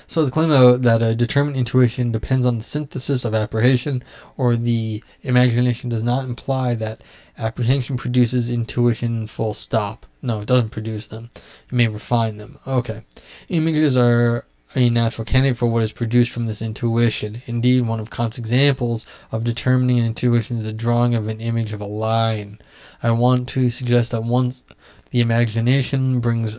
So the claim that a determined intuition depends on the synthesis of apprehension or the imagination does not imply that apprehension produces intuition full stop. No, it doesn't produce them. It may refine them. Okay. Images are a natural candidate for what is produced from this intuition. Indeed, one of Kant's examples of determining an intuition is a drawing of an image of a line. I want to suggest that once the imagination brings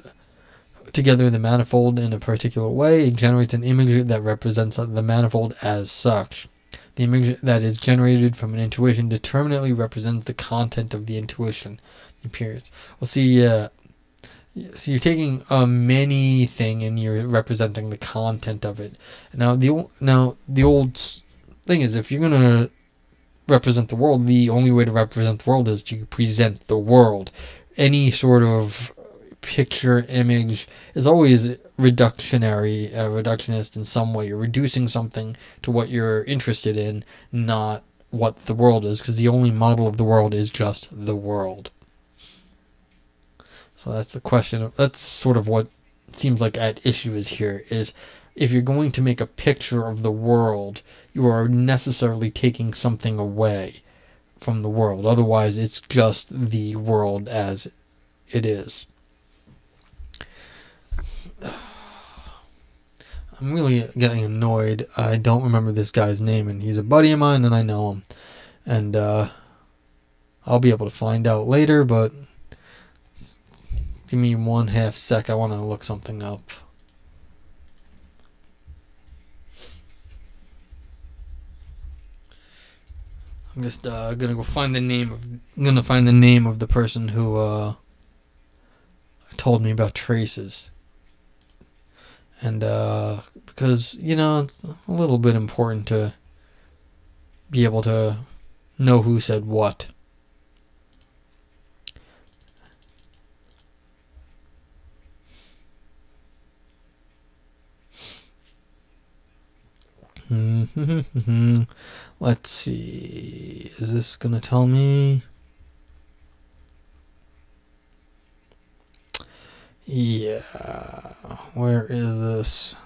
together the manifold in a particular way, it generates an image that represents the manifold as such. The image that is generated from an intuition determinately represents the content of the intuition, the appearance. Well, see, so you're taking a many thing and you're representing the content of it. Now, the old thing is, if you're gonna represent the world, the only way to represent the world is to present the world. Any sort of picture image is always reductionist in some way. You're reducing something to what you're interested in, not what the world is, because the only model of the world is just the world. So that's the question. That's sort of what seems like at issue is here, is if you're going to make a picture of the world, you are necessarily taking something away from the world. Otherwise, it's just the world as it is. I'm really getting annoyed. I don't remember this guy's name, and he's a buddy of mine, and I know him. And I'll be able to find out later, but give me 1/2 sec. I want to look something up. I'm just gonna go find the name of the person who told me about traces. And because, it's a little bit important to be able to know who said what. Let's see. Is this going to tell me? Yeah, where is this?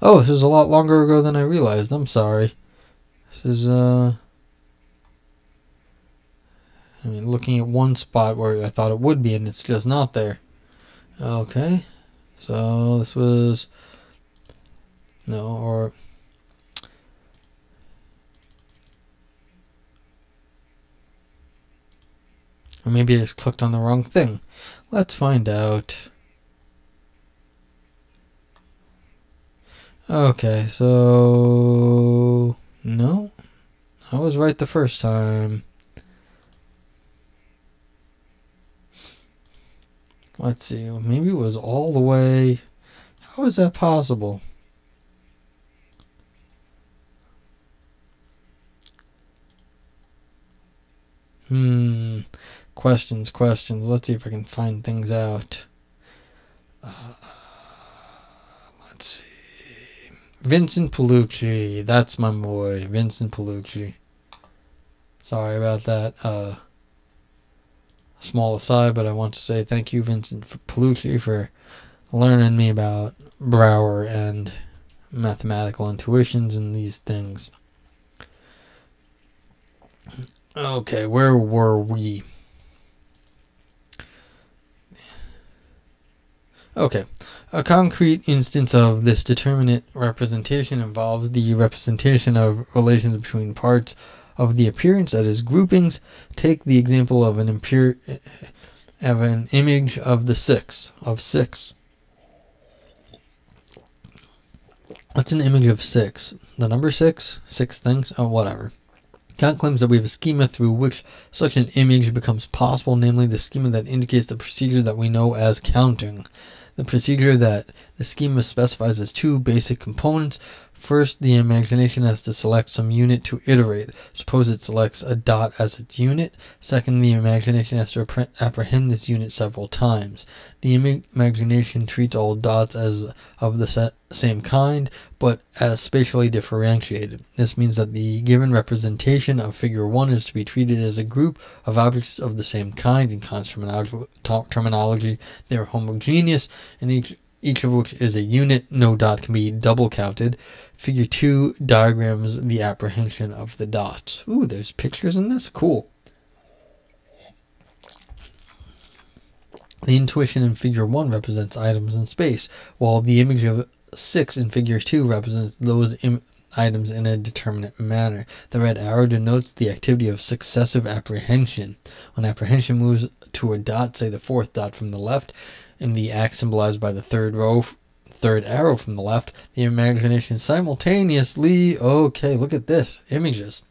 Oh, this is a lot longer ago than I realized. I'm sorry. This is, looking at one spot where I thought it would be, and it's just not there. Okay, so this was, or maybe I just clicked on the wrong thing. Let's find out. Okay, so no, I was right the first time. Let's see, maybe it was all the way. How is that possible? Questions. Let's see if I can find things out. Let's see. Vincent Paolucci. That's my boy, Vincent Paolucci. Sorry about that. Small aside, but I want to say thank you, Vincent Paolucci, for learning me about Brouwer and mathematical intuitions and these things. Okay, where were we? Okay, a concrete instance of this determinate representation involves the representation of relations between parts of the appearance, that is, groupings. Take the example of an image of the six. What's an image of six? The number six? Six things? Oh, whatever. Kant claims that we have a schema through which such an image becomes possible, namely the schema that indicates the procedure that we know as counting. The procedure that the schema specifies as two basic components. First, the imagination has to select some unit to iterate. Suppose it selects a dot as its unit. Second, the imagination has to apprehend this unit several times. The imagination treats all dots as of the same kind, but as spatially differentiated. This means that the given representation of figure 1 is to be treated as a group of objects of the same kind. In Kant's terminology, they are homogeneous, and each of which is a unit. No dot can be double counted. Figure 2 diagrams the apprehension of the dots. Ooh, there's pictures in this? Cool. The intuition in figure 1 represents items in space, while the image of 6 in figure 2 represents those items in a determinate manner. The red arrow denotes the activity of successive apprehension. When apprehension moves to a dot, say the fourth dot from the left, in the act symbolized by the third arrow from the left, the imagination simultaneously, okay, look at this, images,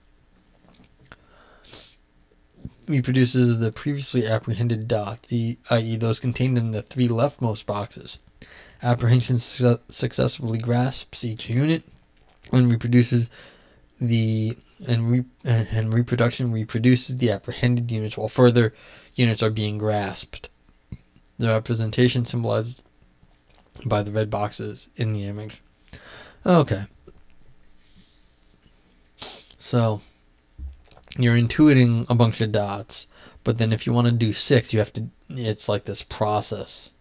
reproduces the previously apprehended dots, i.e. those contained in the three leftmost boxes. Apprehension successfully grasps each unit and reproduces and reproduction reproduces the apprehended units while further units are being grasped. The representation symbolized by the red boxes in the image. Okay. So you're intuiting a bunch of dots, but then if you want to do 6, you have to, it's like this process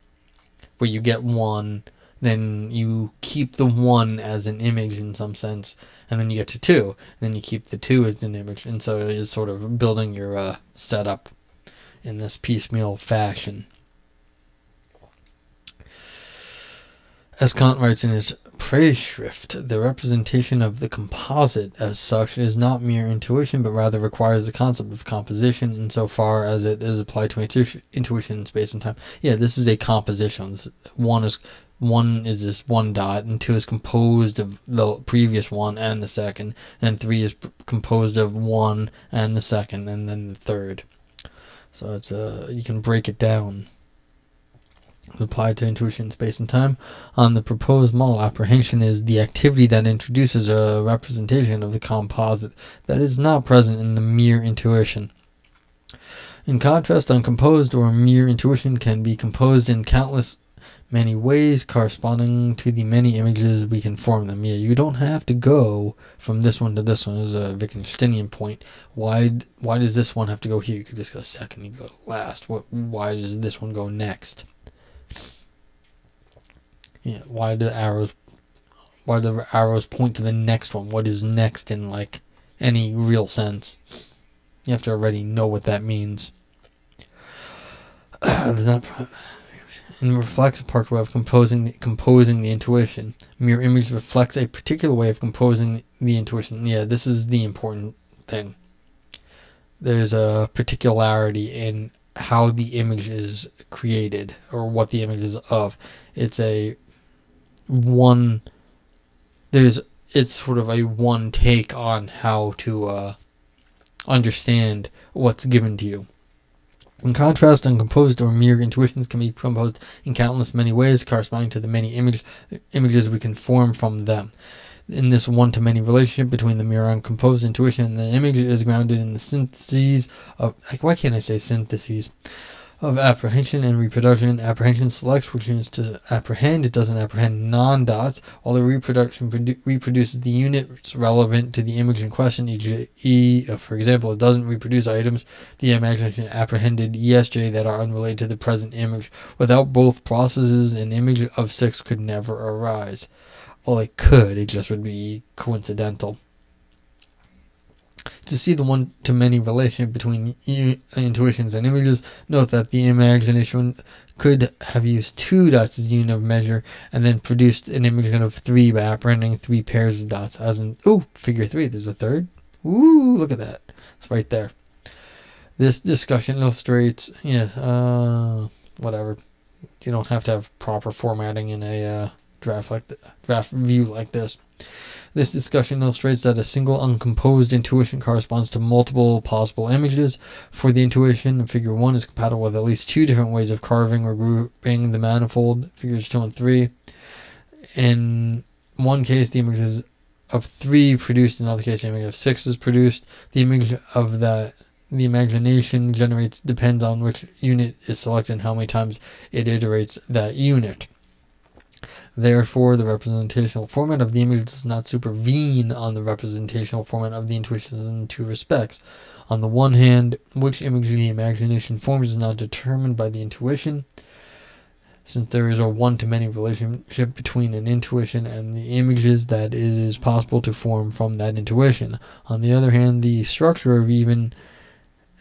where you get 1, then you keep the 1 as an image in some sense, and then you get to 2, and then you keep the 2 as an image, and so it's sort of building your setup in this piecemeal fashion. As Kant writes in his Preisschrift, the representation of the composite as such is not mere intuition, but rather requires the concept of composition insofar as it is applied to intuition in space and time. Yeah, this is a composition. One is this one dot, and 2 is composed of the previous one and the second, and 3 is composed of 1 and the second, and then the third. So it's you can break it down. Applied to intuition in space and time. On the proposed model, apprehension is the activity that introduces a representation of the composite that is not present in the mere intuition. In contrast, uncomposed or mere intuition can be composed in countless many ways corresponding to the many images we can form them. Yeah, you don't have to go from this one to this one. As a Wittgensteinian point. Why does this one have to go here? You could just go second, you go last. Why does this one go next? Yeah, why do the arrows point to the next one? What is next in like any real sense? You have to already know what that means. And reflects a particular way of composing the intuition. Mirror image reflects a particular way of composing the intuition. Yeah, this is the important thing. There's a particularity in how the image is created, or what the image is of. It's sort of a one take on how to understand what's given to you. In contrast, uncomposed or mere intuitions can be composed in countless many ways, corresponding to the many images we can form from them. In this one-to-many relationship between the mere uncomposed intuition and the image is grounded in the syntheses of, why can't I say syntheses? Of apprehension and reproduction. Apprehension selects which units to apprehend. It doesn't apprehend non-dots, while the reproduction reproduces the units relevant to the image in question, e.g., for example, it doesn't reproduce items the imagination apprehended yesterday that are unrelated to the present image. Without both processes, an image of 6 could never arise. Well, it could, it just would be coincidental. To see the one-to-many relationship between intuitions and images, note that the imagination could have used 2 dots as a unit of measure and then produced an image of 3 by apprehending 3 pairs of dots, as in, ooh, figure 3, there's a third. Ooh, look at that. It's right there. This discussion illustrates, whatever. You don't have to have proper formatting in a draft view like this. This discussion illustrates that a single uncomposed intuition corresponds to multiple possible images. For the intuition, figure 1 is compatible with at least 2 different ways of carving or grouping the manifold, figures 2 and 3. In one case, the images of 3 produced, in another case, the image of 6 is produced. The image of the imagination generates depends on which unit is selected and how many times it iterates that unit. Therefore, the representational format of the image does not supervene on the representational format of the intuitions in 2 respects. On the one hand, which image the imagination forms is not determined by the intuition, since there is a one-to-many relationship between an intuition and the images that it is possible to form from that intuition. On the other hand, the structure of even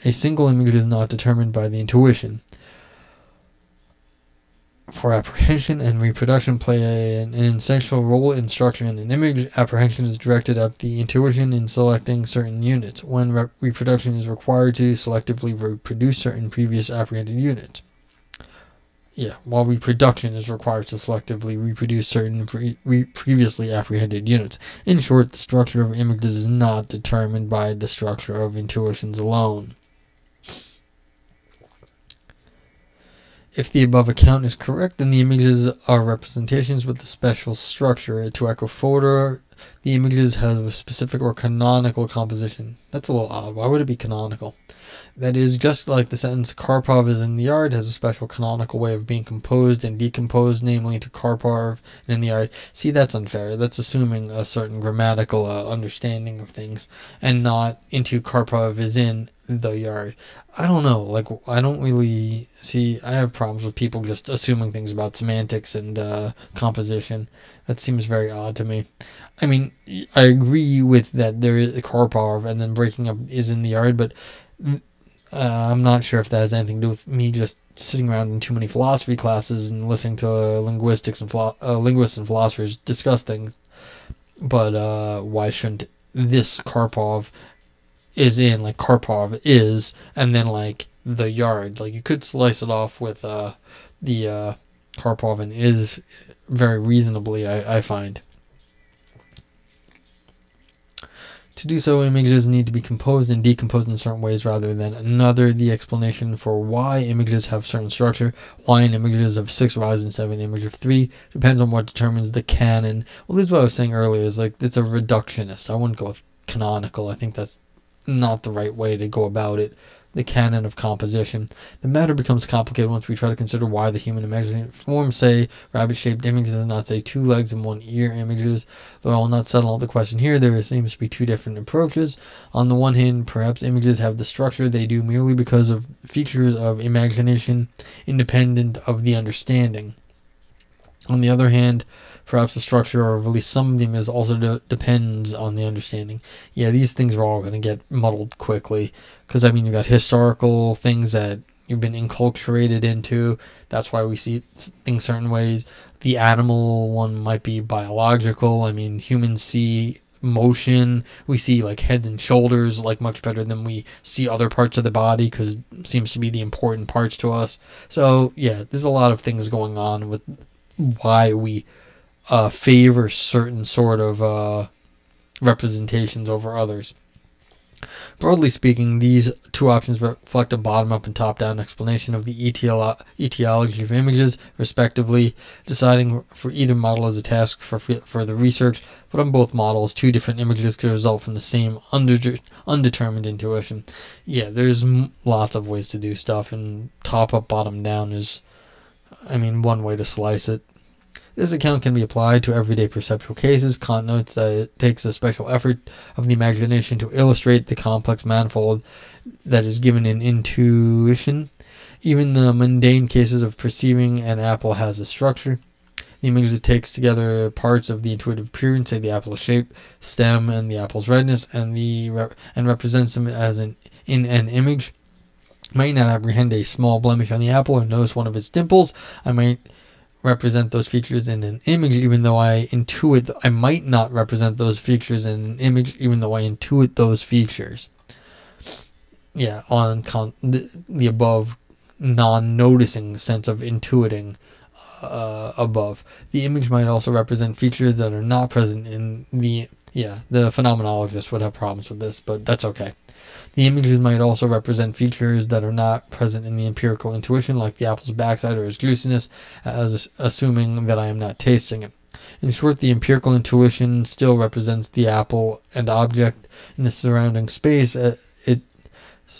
a single image is not determined by the intuition. For apprehension and reproduction play an essential role in structuring an image. Apprehension is directed at the intuition in selecting certain units, when reproduction is required to selectively reproduce certain previous apprehended units. While reproduction is required to selectively reproduce certain previously apprehended units. In short, the structure of images is not determined by the structure of intuitions alone. If the above account is correct, then the images are representations with a special structure. To echo Fodor, the images have a specific or canonical composition. That's a little odd. Why would it be canonical? That is, just like the sentence Karpov is in the yard has a special canonical way of being composed and decomposed, namely to Karpov and in the yard. See, that's unfair. That's assuming a certain grammatical understanding of things, and not into Karpov is in the yard. I don't know. I don't really see. I have problems with people just assuming things about semantics and composition. That seems very odd to me. I mean, I agree with that there is a Karpov and then breaking up is in the yard, but I'm not sure if that has anything to do with me just sitting around in too many philosophy classes and listening to linguists and philosophers discuss things. But why shouldn't this Karpov is in, like Karpov is, and then like the yard? Like you could slice it off with the Karpov and is very reasonably, I find. To do so, images need to be composed and decomposed in certain ways rather than another. The explanation for why images have certain structure, why an image is of 6 rods instead of an image of 3, depends on what determines the canon. Well, this is what I was saying earlier, is like it's a reductionist. I wouldn't go with canonical. I think that's not the right way to go about it. The canon of composition. The matter becomes complicated once we try to consider why the human imagination forms, say, rabbit-shaped images and not, say, 2 legs and 1 ear images. Though I will not settle the question here, there seems to be 2 different approaches. On the one hand, perhaps images have the structure they do merely because of features of imagination independent of the understanding. On the other hand, perhaps the structure, or at least some of them, is also depends on the understanding. Yeah, these things are all going to get muddled quickly. Because, I mean, you've got historical things that you've been enculturated into. That's why we see things certain ways. The animal one might be biological. I mean, humans see motion. We see, like, heads and shoulders, like, much better than we see other parts of the body, because it seems to be the important parts to us. So, yeah, there's a lot of things going on with why we favor certain sort of representations over others. Broadly speaking, these 2 options reflect a bottom-up and top-down explanation of the etiology of images, respectively. Deciding for either model is a task for further research, but on both models, 2 different images could result from the same undetermined intuition. Yeah, there's lots of ways to do stuff, and top-up, bottom-down is, I mean, one way to slice it. This account can be applied to everyday perceptual cases. Kant notes that it takes a special effort of the imagination to illustrate the complex manifold that is given in intuition. Even the mundane cases of perceiving an apple has a structure. The image takes together parts of the intuitive appearance, say the apple's shape, stem, and the apple's redness, and represents them as in an image. I might not apprehend a small blemish on the apple or notice one of its dimples. I might represent those features in an image, even though I intuit. I might not represent those features in an image, even though I intuit those features. Yeah, on the above non-noticing sense of intuiting above. The image might also represent features that are not present in the phenomenologist would have problems with this, but that's okay. The images might also represent features that are not present in the empirical intuition, like the apple's backside or its juiciness, as assuming that I am not tasting it. In short, the empirical intuition still represents the apple and object in the surrounding space,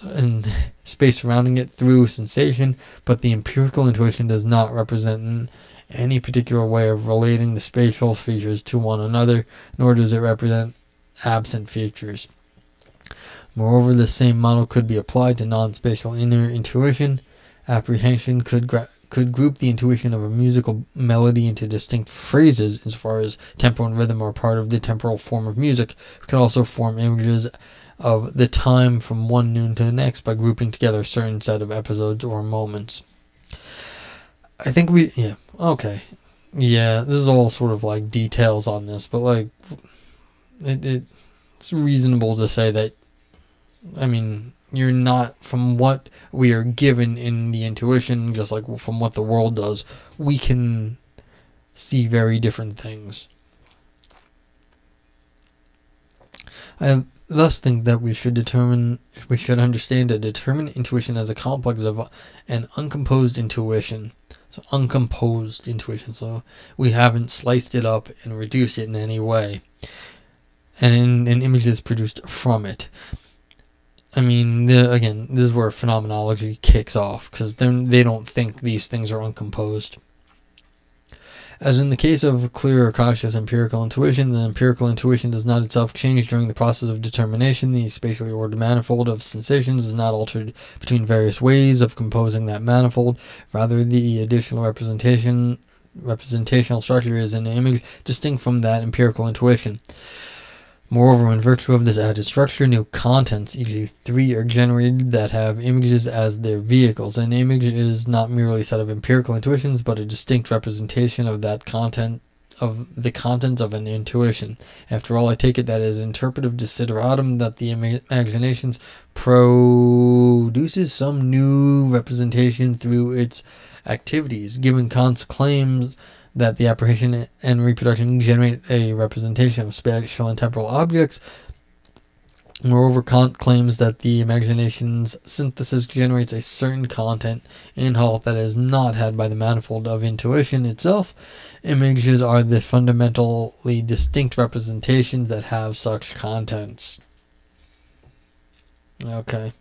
and space surrounding it through sensation, but the empirical intuition does not represent any particular way of relating the spatial features to one another, nor does it represent absent features. Moreover, the same model could be applied to non-spatial inner intuition. Apprehension could group the intuition of a musical melody into distinct phrases, insofar as tempo and rhythm are part of the temporal form of music. It could also form images of the time from one noon to the next by grouping together a certain set of episodes or moments. I think this is all sort of like details on this, but like it's reasonable to say that, I mean, you're not, from what we are given in the intuition, just like from what the world does, we can see very different things. I thus think that we should understand a determinate intuition as a complex of an uncomposed intuition. So uncomposed intuition. So we haven't sliced it up and reduced it in any way. And an image is produced from it. I mean, again, this is where phenomenology kicks off, because they don't think these things are uncomposed. As in the case of clear or conscious empirical intuition, the empirical intuition does not itself change during the process of determination. The spatially ordered manifold of sensations is not altered between various ways of composing that manifold. Rather, the additional representational structure is an image distinct from that empirical intuition. Moreover, in virtue of this added structure, new contents, e.g. 3, are generated that have images as their vehicles. An image is not merely a set of empirical intuitions, but a distinct representation of that content, of the contents of an intuition. After all, I take it that is interpretive desideratum that the imaginations produces some new representation through its activities. Given Kant's claims that the apprehension and reproduction generate a representation of spatial and temporal objects. Moreover, Kant claims that the imagination's synthesis generates a certain content in Hall that is not had by the manifold of intuition itself. Images are the fundamentally distinct representations that have such contents. Okay.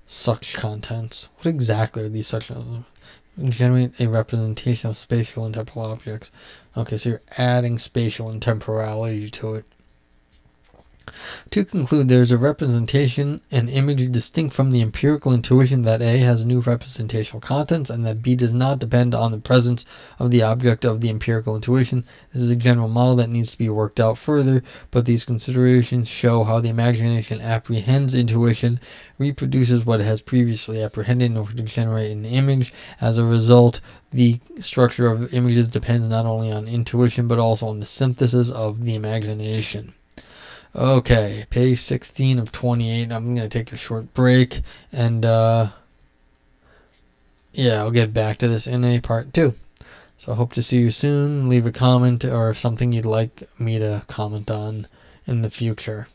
Such contents. What exactly are these such contents? Generate a representation of spatial and temporal objects. Okay, so you're adding spatial and temporality to it. To conclude, there is a representation, an image distinct from the empirical intuition that A has new representational contents and that B does not depend on the presence of the object of the empirical intuition. This is a general model that needs to be worked out further, but these considerations show how the imagination apprehends intuition, reproduces what it has previously apprehended in order to generate an image. As a result, the structure of images depends not only on intuition but also on the synthesis of the imagination. Okay, page 16 of 28. I'm going to take a short break, and I'll get back to this in a part 2. So I hope to see you soon. Leave a comment or something you'd like me to comment on in the future.